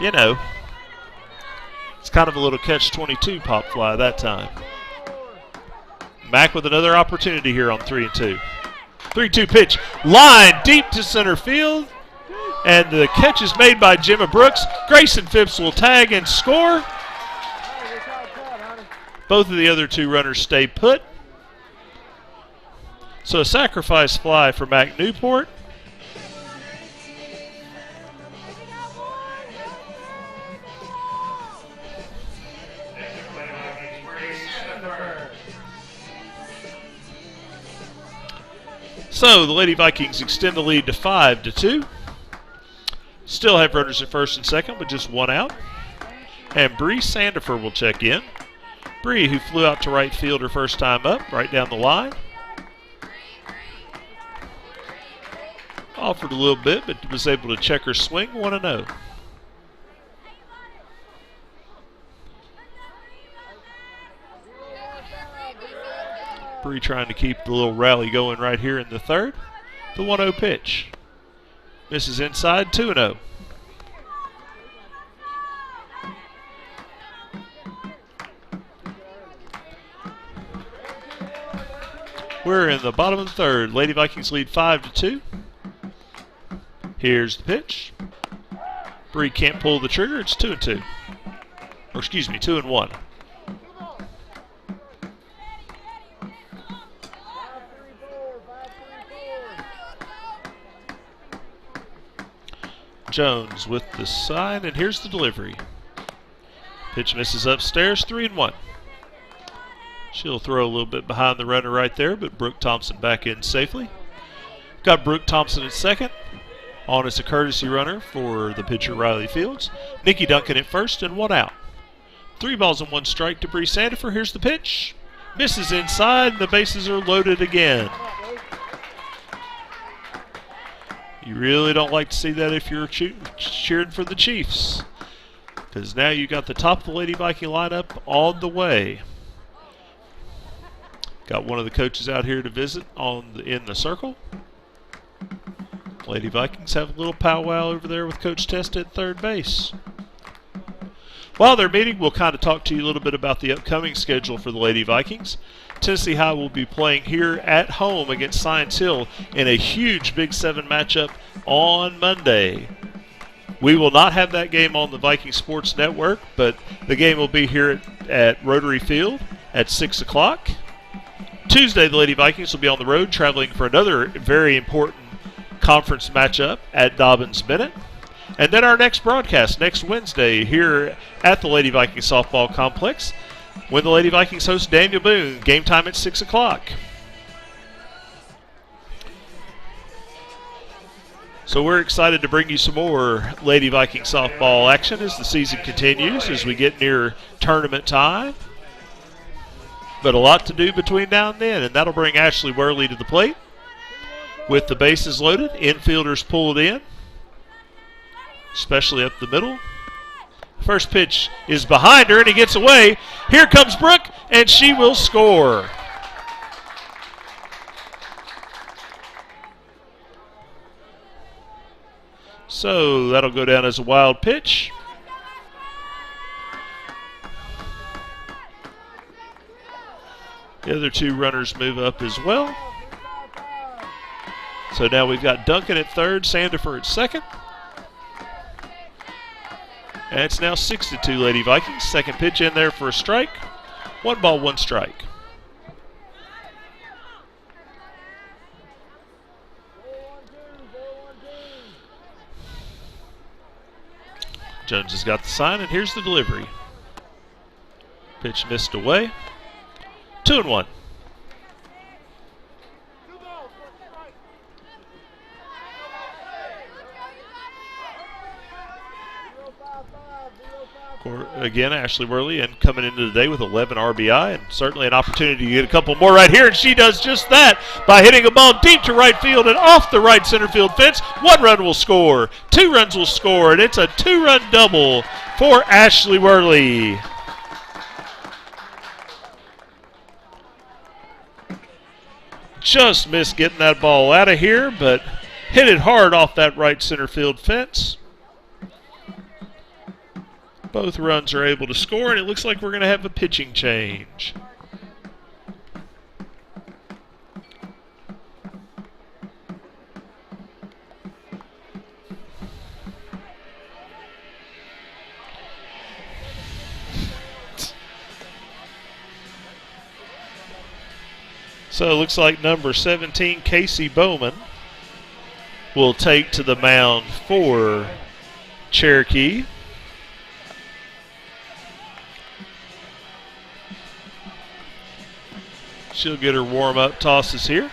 you know, it's kind of a little catch-22 pop fly that time. Mac with another opportunity here on 3-2. 3-2 pitch, line deep to center field, and the catch is made by Gemma Brooks. Grayson Phipps will tag and score. Both of the other two runners stay put. So a sacrifice fly for Mac Newport. So the Lady Vikings extend the lead to 5-2. Still have runners at first and second with just one out. And Bree Sandifer will check in. Bree, who flew out to right field her first time up, right down the line. Offered a little bit, but was able to check her swing, 1-0. Bree trying to keep the little rally going right here in the third. The 1-0 pitch. Misses inside, 2-0. We're in the bottom of the third. Lady Vikings lead 5-2. Here's the pitch. Bree can't pull the trigger. It's 2-2. Or excuse me, 2-1. Jones with the sign, and here's the delivery. Pitch misses upstairs, 3-1. She'll throw a little bit behind the runner right there, but Brooke Thompson back in safely. Got Brooke Thompson at second. On as a courtesy runner for the pitcher Riley Fields. Nikki Duncan at first and 1 out. 3 balls and 1 strike to Bree Sandifer. Here's the pitch. Misses inside. The bases are loaded again. You really don't like to see that if you're cheering for the Chiefs, because now you got the top of the Lady Viking lineup on the way. Got one of the coaches out here to visit in the circle. Lady Vikings have a little powwow over there with Coach Testa at third base. While they're meeting, we'll kind of talk to you a little bit about the upcoming schedule for the Lady Vikings. Tennessee High will be playing here at home against Science Hill in a huge Big 7 matchup on Monday. We will not have that game on the Viking Sports Network, but the game will be here at Rotary Field at 6 o'clock. Tuesday, the Lady Vikings will be on the road traveling for another very important conference matchup at Dobbins-Bennett. And then our next broadcast next Wednesday here at the Lady Viking Softball Complex when the Lady Vikings host Daniel Boone. Game time at 6 o'clock. So we're excited to bring you some more Lady Viking softball action as the season continues, as we get near tournament time. But a lot to do between now and then, and that'll bring Ashley Worley to the plate. With the bases loaded, infielders pulled in, especially up the middle. First pitch is behind her, and he gets away. Here comes Brooke, and she will score. So that'll go down as a wild pitch. The other 2 runners move up as well. So now we've got Duncan at third, Sandifer at second. And it's now 6-2 Lady Vikings. Second pitch in there for a strike. 1 ball, 1 strike. Jones has got the sign, and here's the delivery. Pitch missed away. 2-1. Again, Ashley Worley, and coming into the day with 11 RBI, and certainly an opportunity to get a couple more right here, and she does just that by hitting a ball deep to right field and off the right center field fence. 1 run will score, 2 runs will score, and it's a 2-run double for Ashley Worley. Just missed getting that ball out of here, but hit it hard off that right center field fence. Both runs are able to score, and it looks like we're going to have a pitching change. So it looks like number 17, Casey Bowman, will take to the mound for Cherokee. She'll get her warm-up tosses here.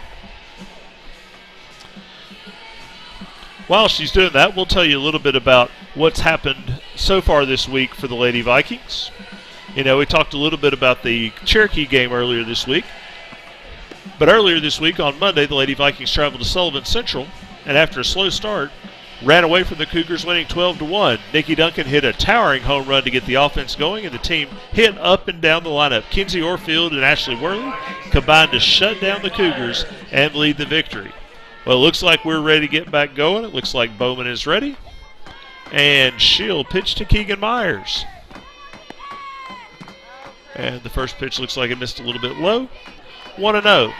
While she's doing that, we'll tell you a little bit about what's happened so far this week for the Lady Vikings. You know, we talked a little bit about the Cherokee game earlier this week. But earlier this week on Monday, the Lady Vikings traveled to Sullivan Central, and after a slow start, ran away from the Cougars, winning 12-1. Nikki Duncan hit a towering home run to get the offense going, and the team hit up and down the lineup. Kinsey Orfield and Ashley Worley combined to shut down the Cougars and lead the victory. Well, it looks like we're ready to get back going. It looks like Bowman is ready. And she'll pitch to Keegan Myers. And the first pitch looks like it missed a little bit low. 1-0.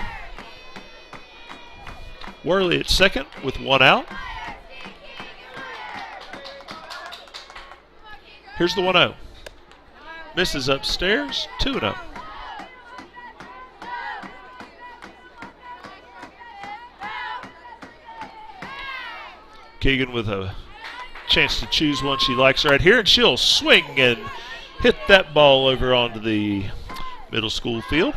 Worley at second with one out. Here's the 1-0. Misses upstairs. 2-0. Keegan with a chance to choose one she likes right here, and she'll swing and hit that ball over onto the middle school field.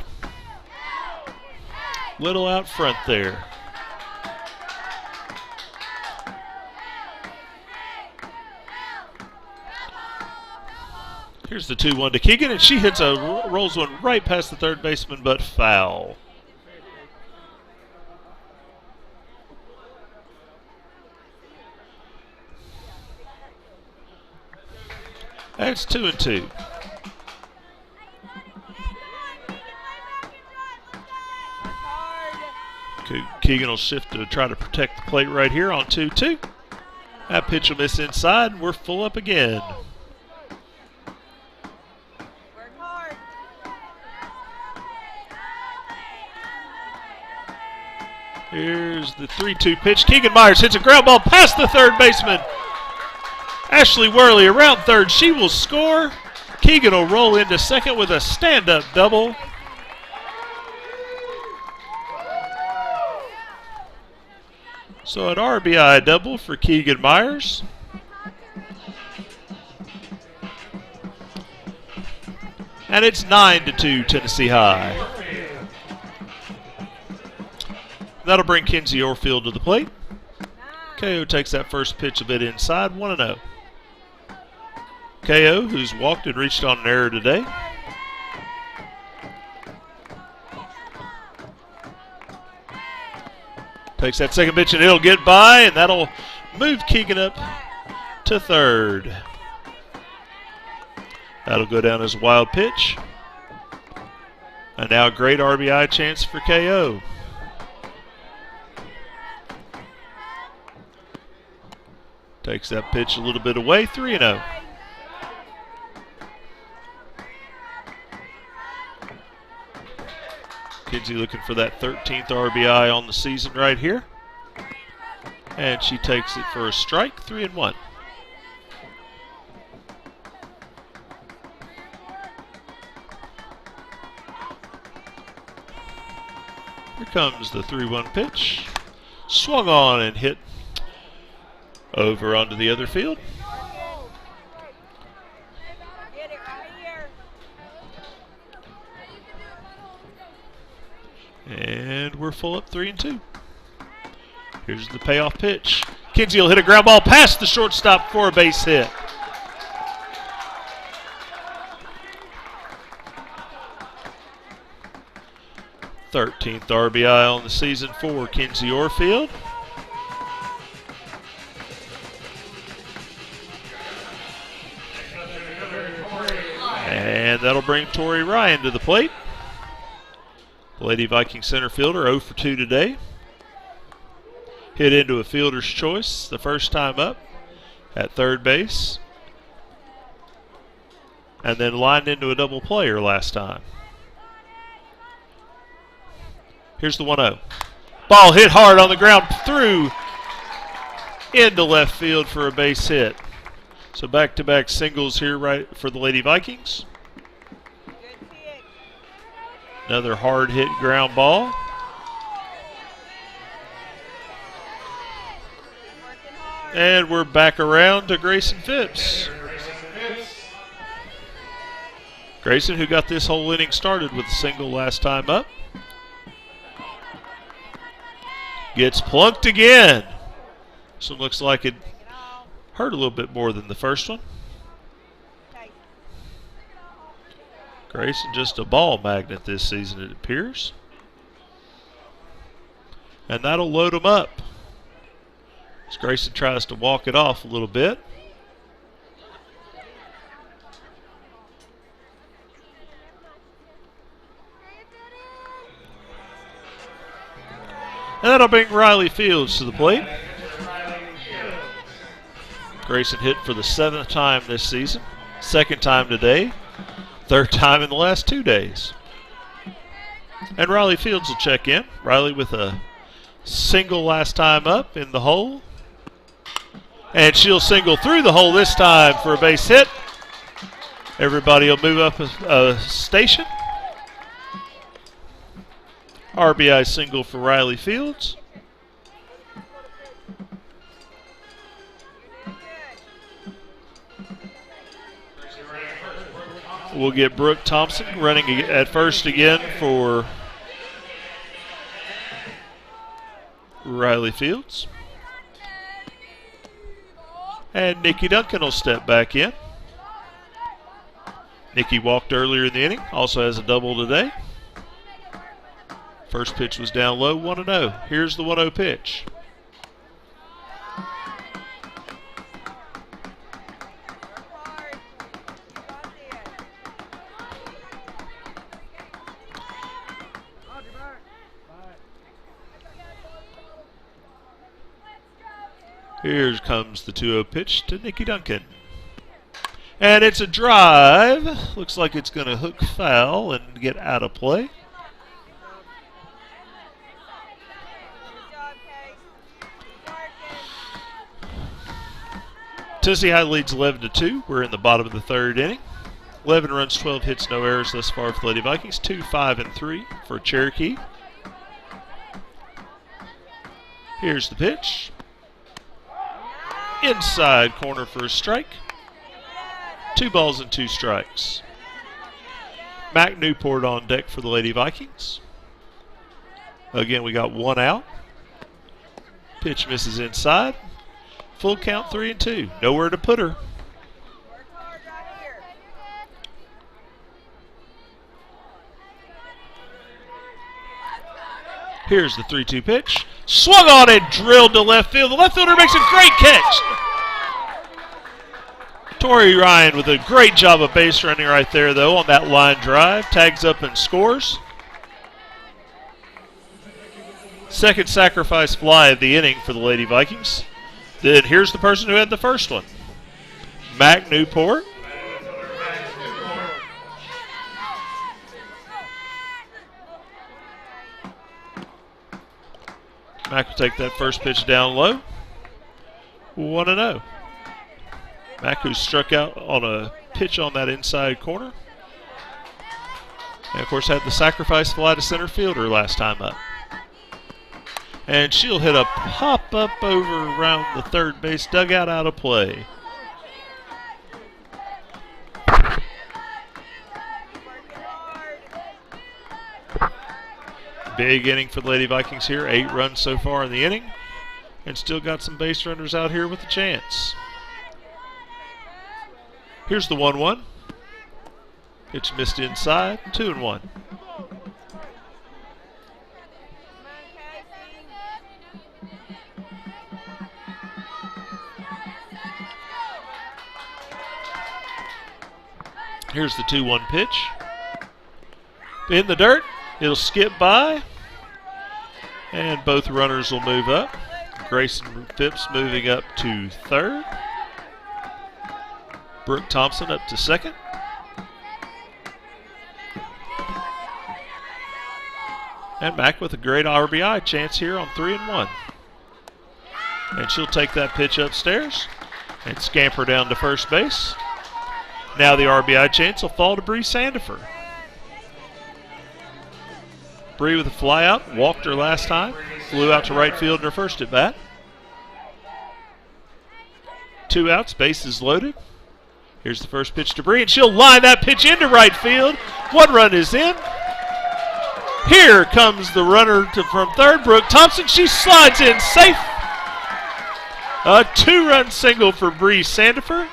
Little out front there. Here's the 2-1 to Keegan, and she rolls one right past the third baseman, but foul. That's 2-2. Keegan will shift to try to protect the plate right here on 2-2. That pitch will miss inside, and we're full up again. Here's the 3-2 pitch. Keegan Myers hits a ground ball past the third baseman. Ashley Worley around third. She will score. Keegan will roll into second with a stand-up double. So an RBI double for Keegan Myers. And it's 9-2 Tennessee High. That'll bring Kinsey Orfield to the plate. KO takes that first pitch a bit inside, 1-0. KO, who's walked and reached on an error today. Takes that second pitch and it'll get by, and that'll move Keegan up to third. That'll go down as a wild pitch. And now a great RBI chance for KO. Takes that pitch a little bit away, 3-0. Kinsey looking for that 13th RBI on the season right here. And she takes it for a strike, 3-1. Here comes the 3-1 pitch. Swung on and hit over onto the other field. And we're full up 3-2. Here's the payoff pitch. Kinsey will hit a ground ball past the shortstop for a base hit. Thirteenth RBI on the season for Kinsey Orfield. And that'll bring Tori Ryan to the plate. The Lady Viking center fielder 0 for 2 today. Hit into a fielder's choice the first time up at third base. And then lined into a double player last time. Here's the 1-0. Ball hit hard on the ground through into left field for a base hit. So back-to-back singles here right for the Lady Vikings. Another hard hit ground ball. And we're back around to Grayson Phipps. Grayson, who got this whole inning started with a single last time up, gets plunked again. This one looks like it hurt a little bit more than the first one. Grayson just a ball magnet this season, it appears. And that'll load him up. As Grayson tries to walk it off a little bit. And that'll bring Riley Fields to the plate. Grayson hit for the 7th time this season, 2nd time today, 3rd time in the last 2 days. And Riley Fields will check in. Riley with a single last time up in the hole. And she'll single through the hole this time for a base hit. Everybody will move up a station. RBI single for Riley Fields. We'll get Brooke Thompson running at first again for Riley Fields. And Nikki Duncan will step back in. Nikki walked earlier in the inning, also has a double today. First pitch was down low, 1-0. Here's the 1-0 pitch. Here comes the 2-0 pitch to Nikki Duncan. And it's a drive. Looks like it's going to hook foul and get out of play. Tennessee High leads 11-2. We're in the bottom of the 3rd inning. 11 runs, 12 hits, no errors thus far for the Lady Vikings. 2-5-3 for Cherokee. Here's the pitch. Inside corner for a strike. 2 balls and 2 strikes. Mac Newport on deck for the Lady Vikings. Again, we got 1 out. Pitch misses inside. Full count, 3-2. Nowhere to put her. Here's the 3-2 pitch. Swung on and drilled to left field. The left fielder makes a great catch. Tori Ryan with a great job of base running right there, though, on that line drive. Tags up and scores. Second sacrifice fly of the inning for the Lady Vikings. Then here's the person who had the first one. Mac Newport. Mac will take that first pitch down low. 1-0. Mac, who struck out on a pitch on that inside corner. And, of course, had the sacrifice fly to center fielder last time up. And she'll hit a pop-up over around the 3rd base dugout out of play. Big inning for the Lady Vikings here. 8 runs so far in the inning. And still got some base runners out here with a chance. Here's the 1-1. Pitch missed inside. 2-1. Here's the 2-1 pitch. In the dirt. It'll skip by. And both runners will move up. Grayson Phipps moving up to 3rd. Brooke Thompson up to 2nd. And Mac with a great RBI chance here on 3-1. And she'll take that pitch upstairs and scamper down to first base. Now the RBI chance will fall to Bree Sandifer. Bree with a fly out, walked her last time, flew out to right field in her first at bat. 2 outs, bases loaded. Here's the first pitch to Bree, and she'll line that pitch into right field. 1 run is in. Here comes the runner from 3rd, Brooke Thompson. She slides in safe. A 2-run single for Bree Sandifer.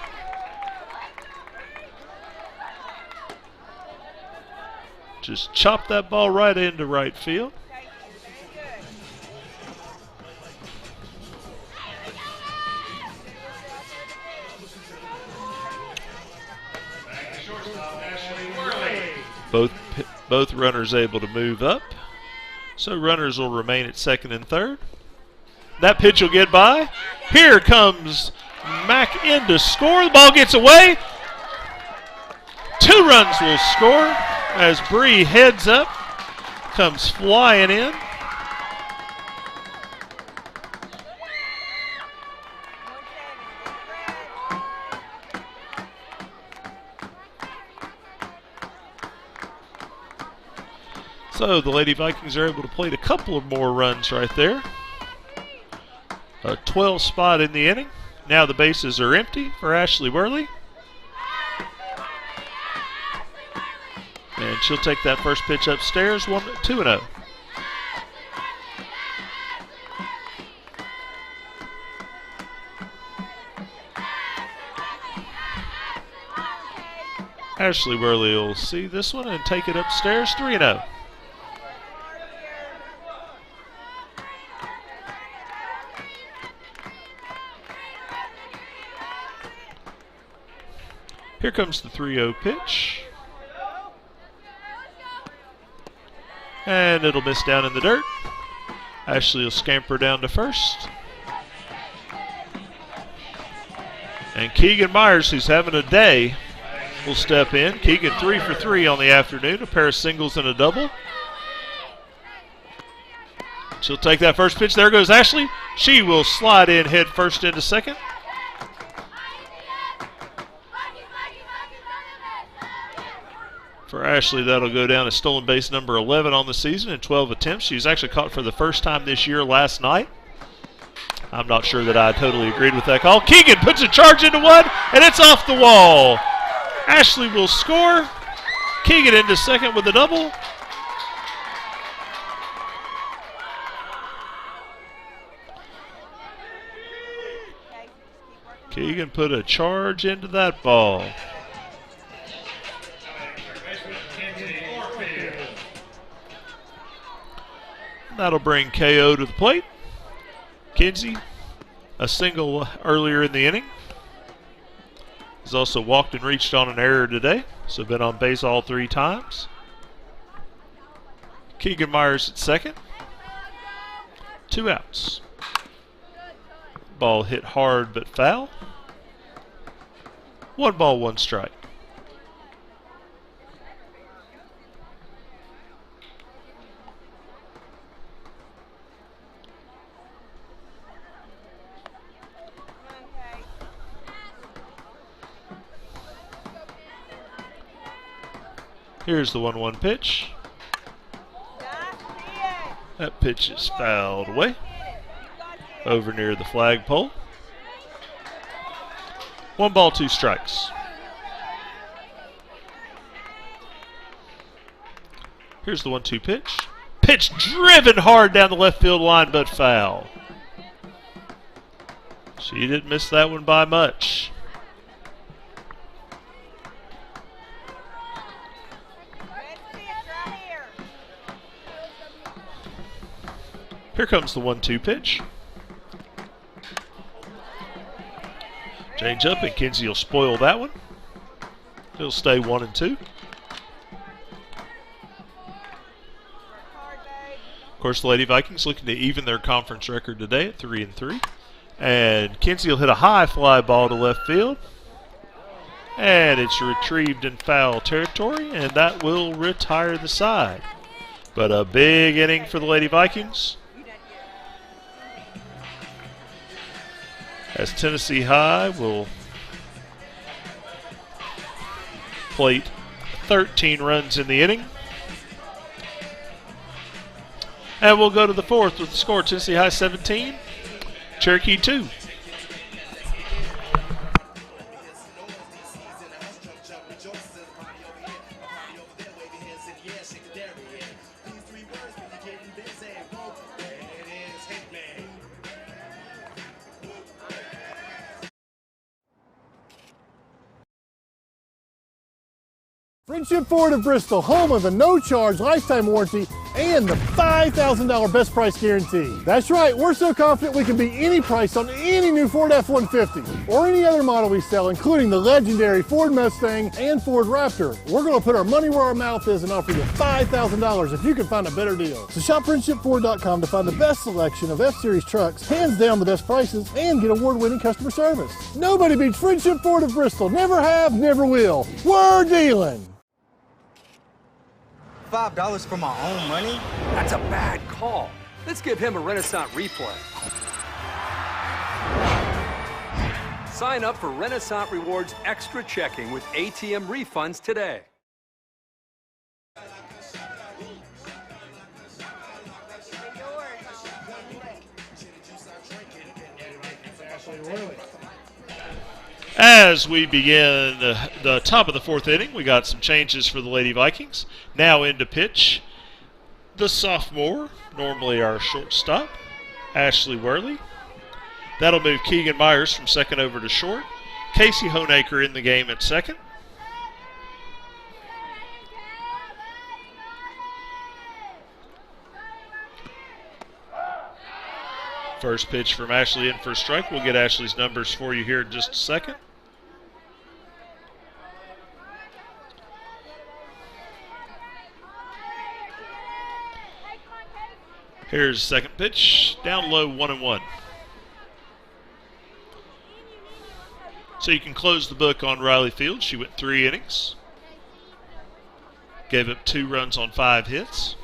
Just chop that ball right into right field. Both runners able to move up. So runners will remain at second and third. That pitch will get by. Here comes Mack in to score. The ball gets away. 2 runs will score as Bree heads up, comes flying in. So the Lady Vikings are able to plate a couple of more runs right there. A 12 spot in the inning. Now the bases are empty for Ashley Worley. And she'll take that first pitch upstairs, 2-0. Ashley Worley will see this one and take it upstairs, 3-0. Here comes the 3-0 pitch. And it'll miss down in the dirt. Ashley will scamper down to first. And Keegan Myers, who's having a day, will step in. Keegan 3 for 3 on the afternoon, a pair of singles and a double. She'll take that first pitch. There goes Ashley. She will slide in head first into second. For Ashley, that'll go down as stolen base number 11 on the season in 12 attempts. She was actually caught for the first time this year last night. I'm not sure that I totally agreed with that call. Keegan puts a charge into one, and it's off the wall. Ashley will score. Keegan into second with a double. Keegan put a charge into that ball. That'll bring KO to the plate. Kinsey, a single earlier in the inning. He's also walked and reached on an error today, so been on base all 3 times. Keegan Myers at second. 2 outs. Ball hit hard but foul. 1 ball, 1 strike. Here's the 1-1 pitch. That pitch is fouled away. Over near the flagpole. 1 ball, 2 strikes. Here's the 1-2 pitch. Pitch driven hard down the left field line, but foul. She didn't miss that one by much. Here comes the 1-2 pitch. Change up, and Kinsey will spoil that one. He'll stay 1-2. Of course, the Lady Vikings looking to even their conference record today at 3-3. And Kinsey will hit a high fly ball to left field. And it's retrieved in foul territory, and that will retire the side. But a big inning for the Lady Vikings, as Tennessee High will plate 13 runs in the inning. And we'll go to the 4th with the score: Tennessee High 17, Cherokee 2. Friendship Ford of Bristol, home of the no-charge lifetime warranty and the $5,000 best price guarantee. That's right, we're so confident we can beat any price on any new Ford F-150 or any other model we sell, including the legendary Ford Mustang and Ford Raptor. We're going to put our money where our mouth is and offer you $5,000 if you can find a better deal. So shop FriendshipFord.com to find the best selection of F-Series trucks, hands down the best prices, and get award-winning customer service. Nobody beats Friendship Ford of Bristol. Never have, never will. We're dealing. $5 for my own money? That's a bad call. Let's give him a Renaissance replay. Sign up for Renaissance Rewards Extra Checking with ATM refunds today. As we begin the top of the fourth inning, we got some changes for the Lady Vikings. Now into pitch, the sophomore, normally our shortstop, Ashley Worley. That'll move Keegan Myers from second over to short. Casey Honaker in the game at second. First pitch from Ashley in for a strike. We'll get Ashley's numbers for you here in just a second. Here's second pitch, down low, 1-1. So you can close the book on Riley Fields. She went 3 innings. Gave up 2 runs on 5 hits.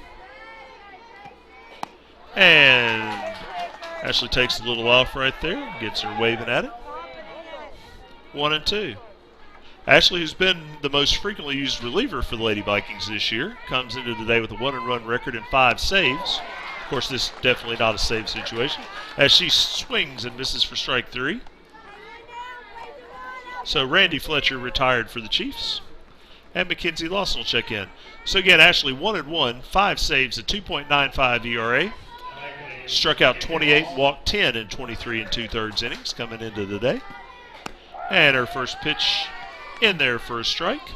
And Ashley takes a little off right there, gets her waving at it. 1-2. Ashley, who's been the most frequently used reliever for the Lady Vikings this year, comes into today with a 1-run record and 5 saves. Of course, this is definitely not a save situation, as she swings and misses for strike 3. So Randy Fletcher retired for the Chiefs, and Mackenzie Lawson will check in. So again, Ashley 1-1, 5 saves, a 2.95 ERA. Struck out 28, walked 10 in 23 2/3 innings coming into today. And her first pitch in there for a strike.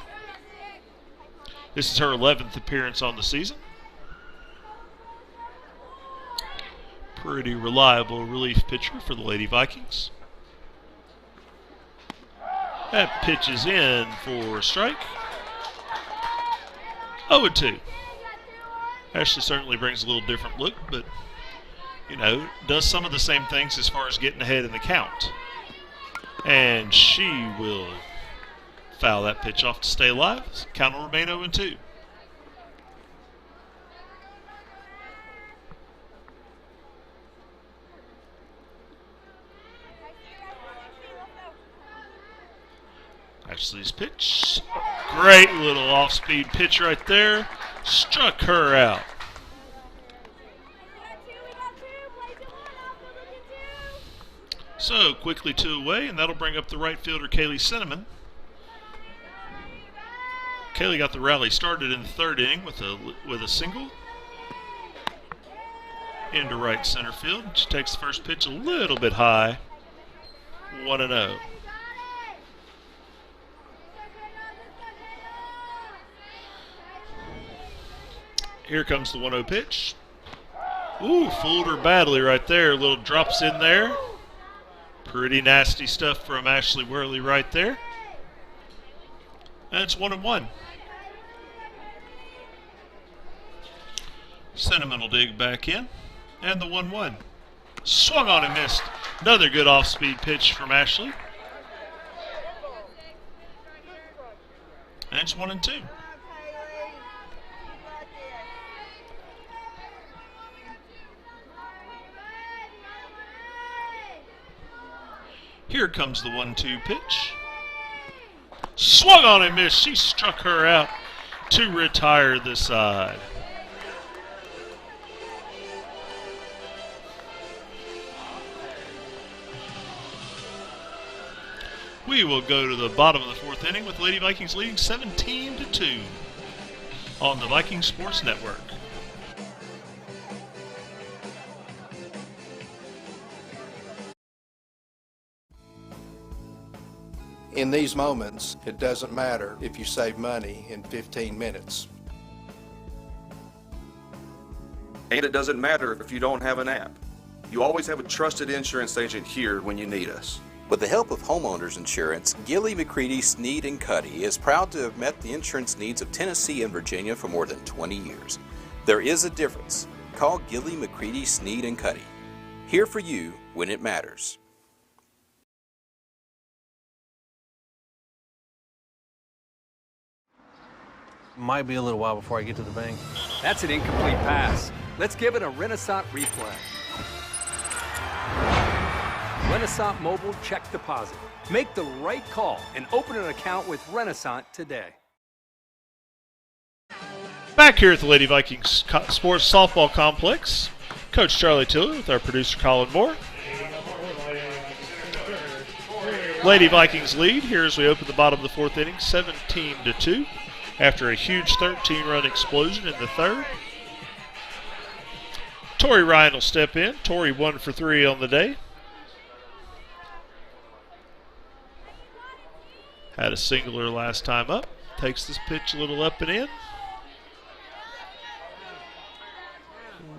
This is her 11th appearance on the season. Pretty reliable relief pitcher for the Lady Vikings. That pitch is in for a strike. 0-2. Ashley certainly brings a little different look, but, you know, does some of the same things as far as getting ahead in the count. And she will foul that pitch off to stay alive. Count will remain 0-2. Ashley's pitch. Great little off-speed pitch right there. Struck her out. So quickly 2 away, and that'll bring up the right fielder, Kaylee Cinnamon. Kaylee got the rally started in the 3rd inning with a single into right center field. She takes the first pitch a little bit high. 1-0. Here comes the 1-0 pitch. Ooh, fooled her badly right there. Little drops in there. Pretty nasty stuff from Ashley Worley right there. And it's 1-1. Cinnamon will dig back in. And the 1-1. Swung on and missed. Another good off-speed pitch from Ashley. And it's 1-2. Here comes the 1-2 pitch. Swung on and missed. She struck her out to retire the side. We will go to the bottom of the 4th inning with Lady Vikings leading 17-2 on the Viking Sports Network. In these moments, it doesn't matter if you save money in 15 minutes. And it doesn't matter if you don't have an app. You always have a trusted insurance agent here when you need us. With the help of homeowners insurance, Gilly, McCready, Sneed & Cuddy is proud to have met the insurance needs of Tennessee and Virginia for more than 20 years. There is a difference. Call Gilly, McCready, Sneed & Cuddy. Here for you when it matters. Might be a little while before I get to the bank. That's an incomplete pass. Let's give it a Renaissance replay. Renaissance Mobile Check Deposit. Make the right call and open an account with Renaissance today. Back here at the Lady Vikings Sports Softball Complex, Coach Charlie Tiller with our producer Colin Moore. Lady Vikings lead here as we open the bottom of the fourth inning, 17-2. After a huge 13-run explosion in the third. Tori Ryan will step in. Tori 1 for 3 on the day. Had a singler last time up. Takes this pitch a little up and in.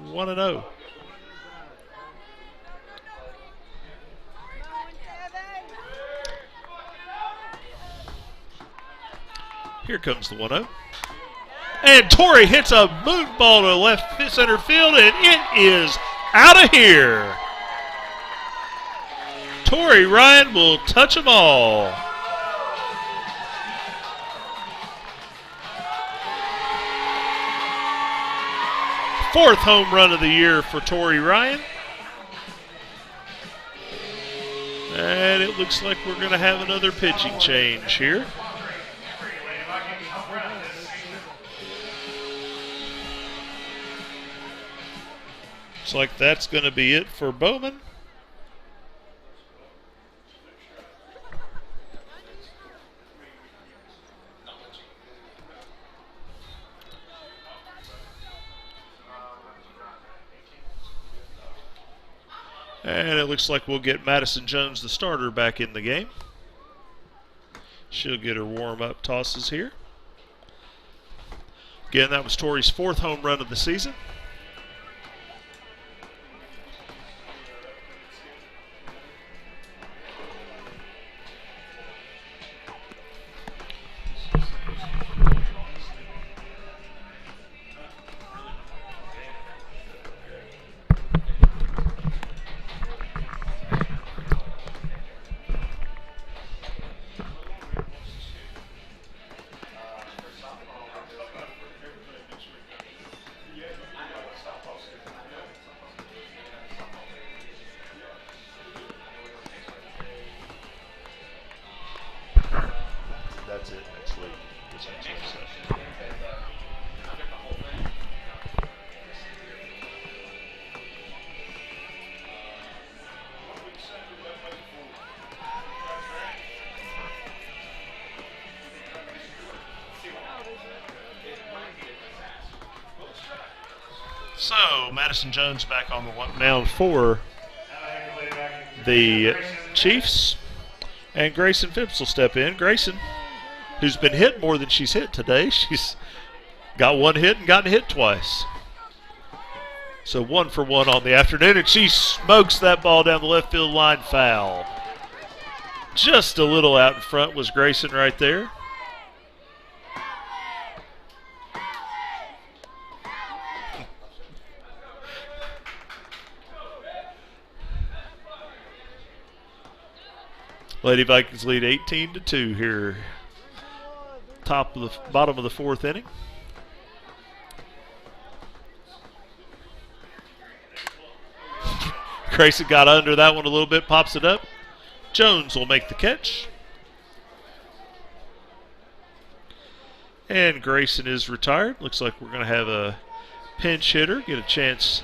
1-0. Here comes the 1-0. And Torrey hits a moon ball to left center field, and it is out of here. Torrey Ryan will touch them all. Fourth home run of the year for Torrey Ryan. And it looks like we're going to have another pitching change here. Looks like that's going to be it for Bowman. And it looks like we'll get Madison Jones, the starter, back in the game. She'll get her warm-up tosses here. Again, that was Torrey's fourth home run of the season. That's it next week. This next week's session. So, Madison Jones back on the mound for the Chiefs. And Grayson Phipps will step in. Grayson, who's been hit more than she's hit today. She's got one hit and gotten hit twice. So 1 for 1 on the afternoon, and she smokes that ball down the left field line, foul. Just a little out in front was Grayson right there. Lady Vikings lead 18-2 here. Bottom of the fourth inning. Grayson got under that one a little bit, pops it up. Jones will make the catch. And Grayson is retired. Looks like we're going to have a pinch hitter get a chance.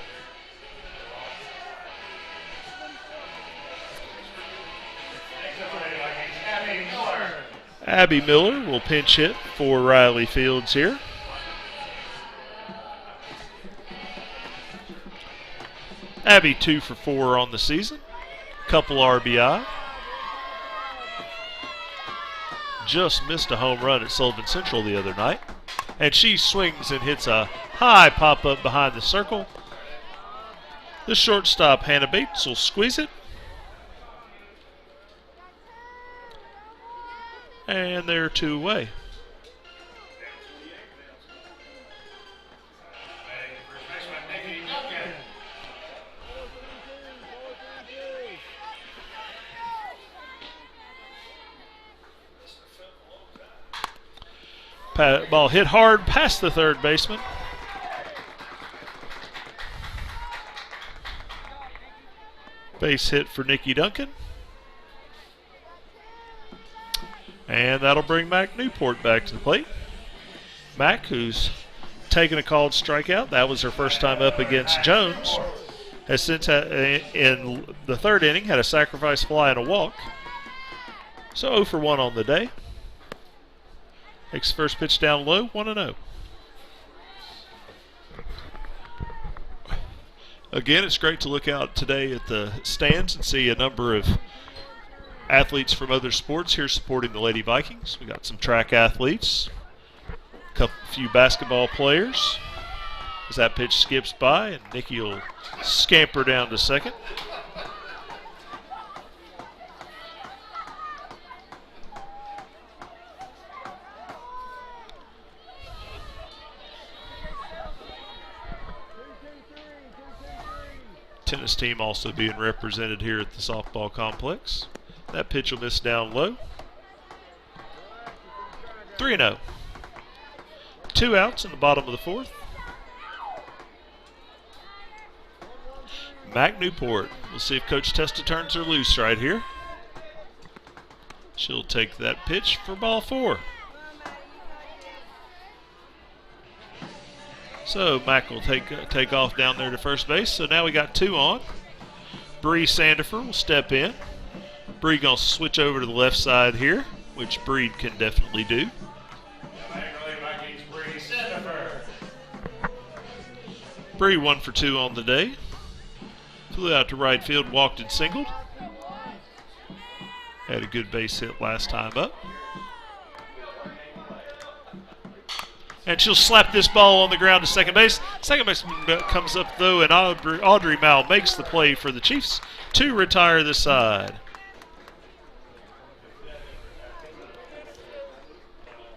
Abby Miller will pinch hit for Riley Fields here. Abby 2 for 4 on the season. Couple RBI. just missed a home run at Sullivan Central the other night. And she swings and hits a high pop-up behind the circle. The shortstop, Hannah Bates, will squeeze it. And they're 2 away. Ball hit hard past the third baseman. Base hit for Nikki Duncan. And that'll bring Mac Newport back to the plate. Mac, who's taken a called strikeout. That was her first time up against Jones. Has since, in the third inning, had a sacrifice fly and a walk. So 0 for 1 on the day. Takes the first pitch down low, 1-0. Again, it's great to look out today at the stands and see a number of athletes from other sports here supporting the Lady Vikings. We got some track athletes, a few basketball players. As that pitch skips by, and Nikki will scamper down to second. Tennis team also being represented here at the softball complex. That pitch will miss down low. 3-0. 2 outs in the bottom of the fourth. Mac Newport. We'll see if Coach Testa turns her loose right here. She'll take that pitch for ball 4. So Mac will take off down there to first base. So now we got 2 on. Bree Sandifer will step in. Bree gonna switch over to the left side here, which Bree can definitely do. Bree 1 for 2 on the day. Flew out to right field, walked and singled. Had a good base hit last time up. And she'll slap this ball on the ground to second base. Second baseman comes up, though, and Audrey Mao makes the play for the Chiefs to retire the side.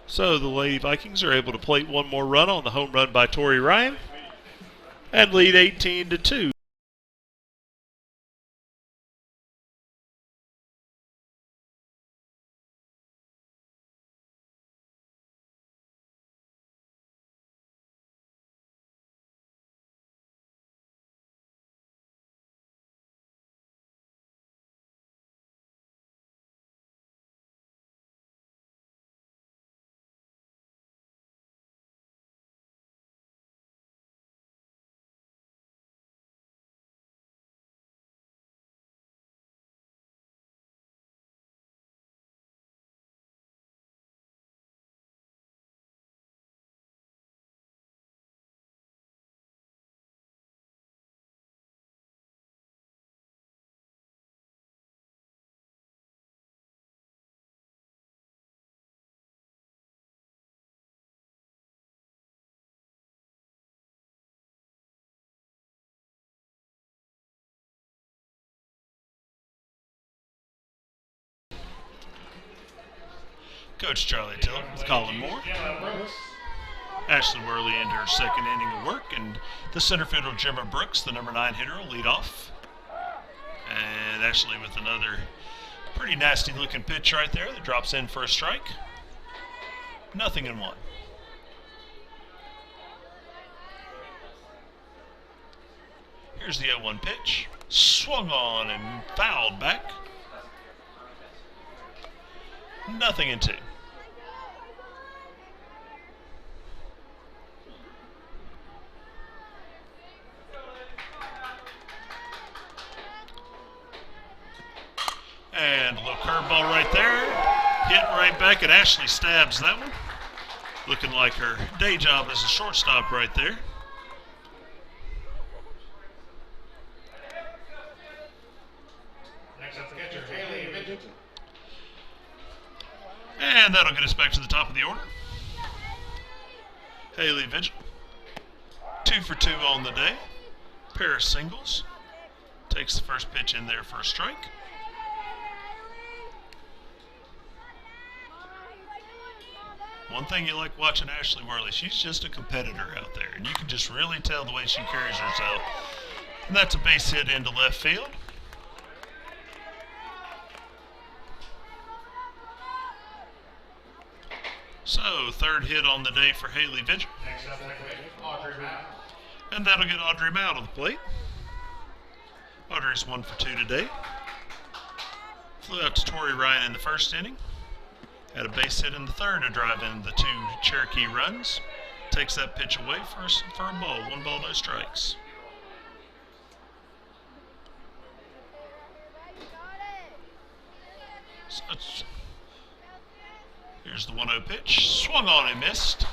So the Lady Vikings are able to plate 1 more run on the home run by Tori Ryan and lead 18-2. Coach Charlie Tiller with Colin Moore. Ashley Worley into her second inning of work, and the center fielder Gemma Brooks, the number 9 hitter, will lead off. And Ashley with another pretty nasty looking pitch right there that drops in for a strike. 0-1. Here's the 0-1 pitch. Swung on and fouled back. 0-2. And a little curveball right there. Hit right back, and Ashley stabs that one. Looking like her day job as a shortstop right there. And that'll get us back to the top of the order. Haley Vigil, 2 for 2 on the day. Pair of singles. Takes the first pitch in there for a strike. One thing you like watching Ashley Worley, she's just a competitor out there, and you can just really tell the way she carries herself. And that's a base hit into left field. So, third hit on the day for Haley Vigil. And that'll get Audrey Mount on the plate. Audrey's 1 for 2 today. Flew out to Tori Ryan in the first inning. Had a base hit in the third to drive in the 2 Cherokee runs. Takes that pitch away for a ball. 1 ball, no strikes. So here's the 1-0 pitch. Swung on and missed.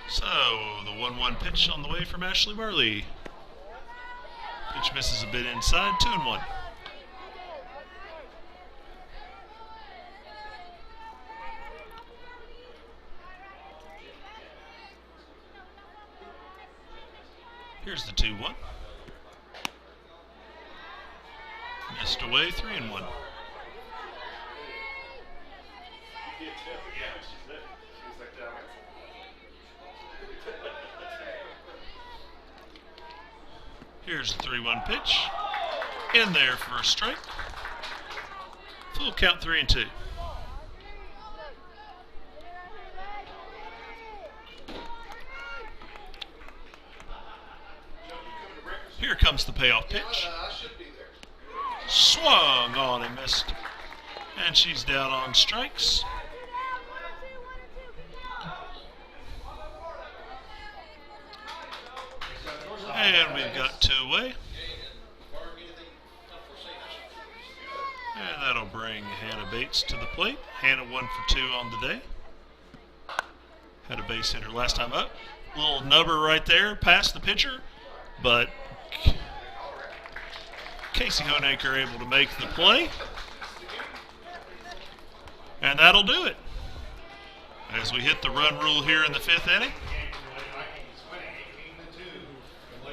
So, the 1-1 pitch on the way from Ashley Worley. Pitch misses a bit inside, 2-1. Here's the 2-1. Missed away, 3-1. Here's the 3-1 pitch. In there for a strike. Full count, 3-2. Here comes the payoff pitch. Swung on and missed. And she's down on strikes. And we've got 2 away. And that'll bring Hannah Bates to the plate. Hannah 1 for 2 on the day. Had a base hitter last time up. Little nubber right there past the pitcher. But Casey Honaker able to make the play. And that'll do it. As we hit the run rule here in the 5th inning.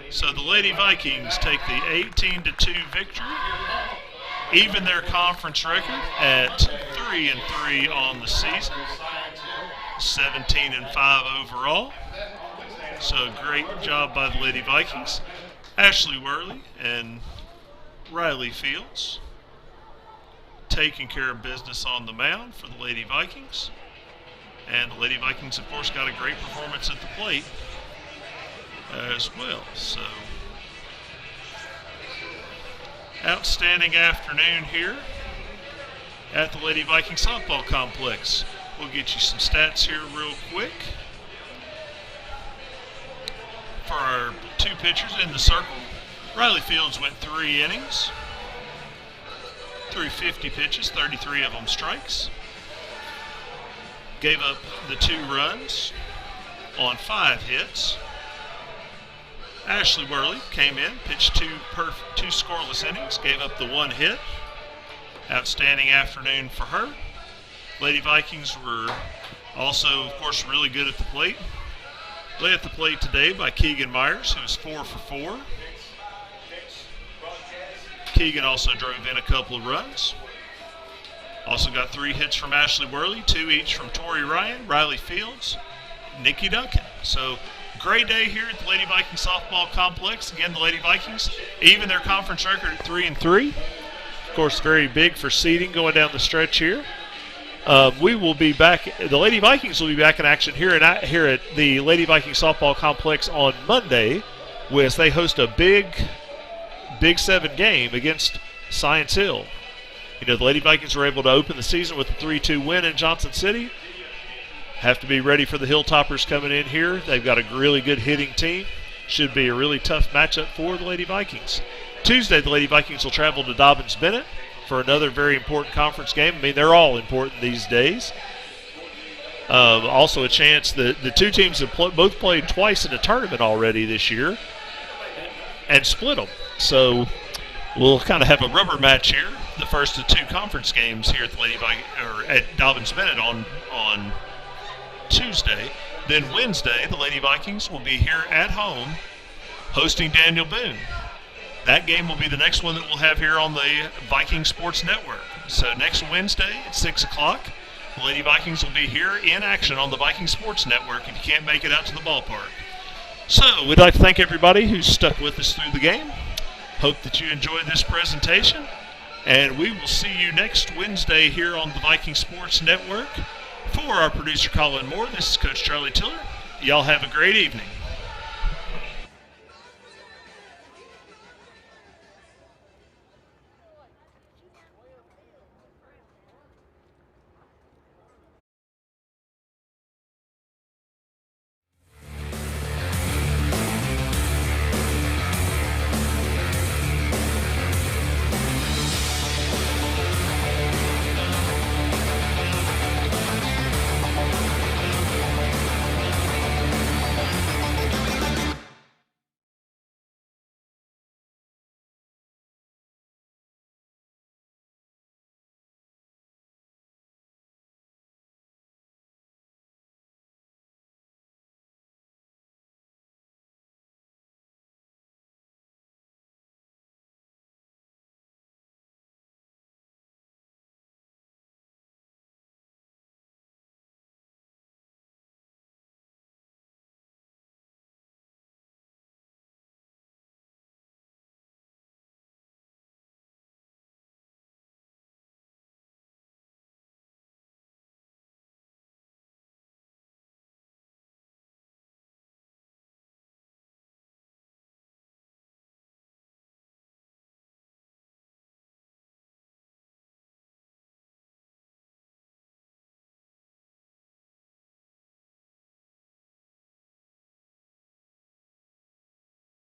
So the Lady Vikings take the 18-2 victory, even their conference record at 3-3 on the season, 17-5 overall. So a great job by the Lady Vikings. Ashley Worley and Riley Fields taking care of business on the mound for the Lady Vikings. And the Lady Vikings, of course, got a great performance at the plate as well. So outstanding afternoon here at the Lady Viking softball complex. We'll get you some stats here real quick for our 2 pitchers in the circle. Riley Fields went 3 innings, threw 50 pitches, 33 of them strikes, gave up the 2 runs on 5 hits. Ashley Worley came in, pitched 2 scoreless innings, gave up the 1 hit. Outstanding afternoon for her. Lady Vikings were also, of course, really good at the plate. Led at the plate today by Keegan Myers, who was 4 for 4. Keegan also drove in a couple of runs. Also got 3 hits from Ashley Worley, 2 each from Tori Ryan, Riley Fields, Nikki Duncan. So great day here at the Lady Viking softball complex. Again, the Lady Vikings, even their conference record at 3-3. Of course, very big for seeding going down the stretch here. We will be back. The Lady Vikings will be back in action here at the Lady Viking softball complex on Monday, as they host a Big 7 game against Science Hill. You know, the Lady Vikings were able to open the season with a 3-2 win in Johnson City. Have to be ready for the Hilltoppers coming in here. They've got a really good hitting team. Should be a really tough matchup for the Lady Vikings. Tuesday, the Lady Vikings will travel to Dobbins-Bennett for another very important conference game. I mean, they're all important these days. Also a chance that the two teams have both played twice in a tournament already this year and split them. So we'll kind of have a rubber match here, the first of two conference games here at the at Dobbins Bennett on Tuesday. Then Wednesday, the Lady Vikings will be here at home hosting Daniel Boone. That game will be the next one that we'll have here on the Viking Sports Network. So next Wednesday at 6 o'clock, the Lady Vikings will be here in action on the Viking Sports Network if you can't make it out to the ballpark. So we'd like to thank everybody who's stuck with us through the game. Hope that you enjoyed this presentation. And we will see you next Wednesday here on the Viking Sports Network. For our producer Colin Moore, this is Coach Charlie Tiller. Y'all have a great evening.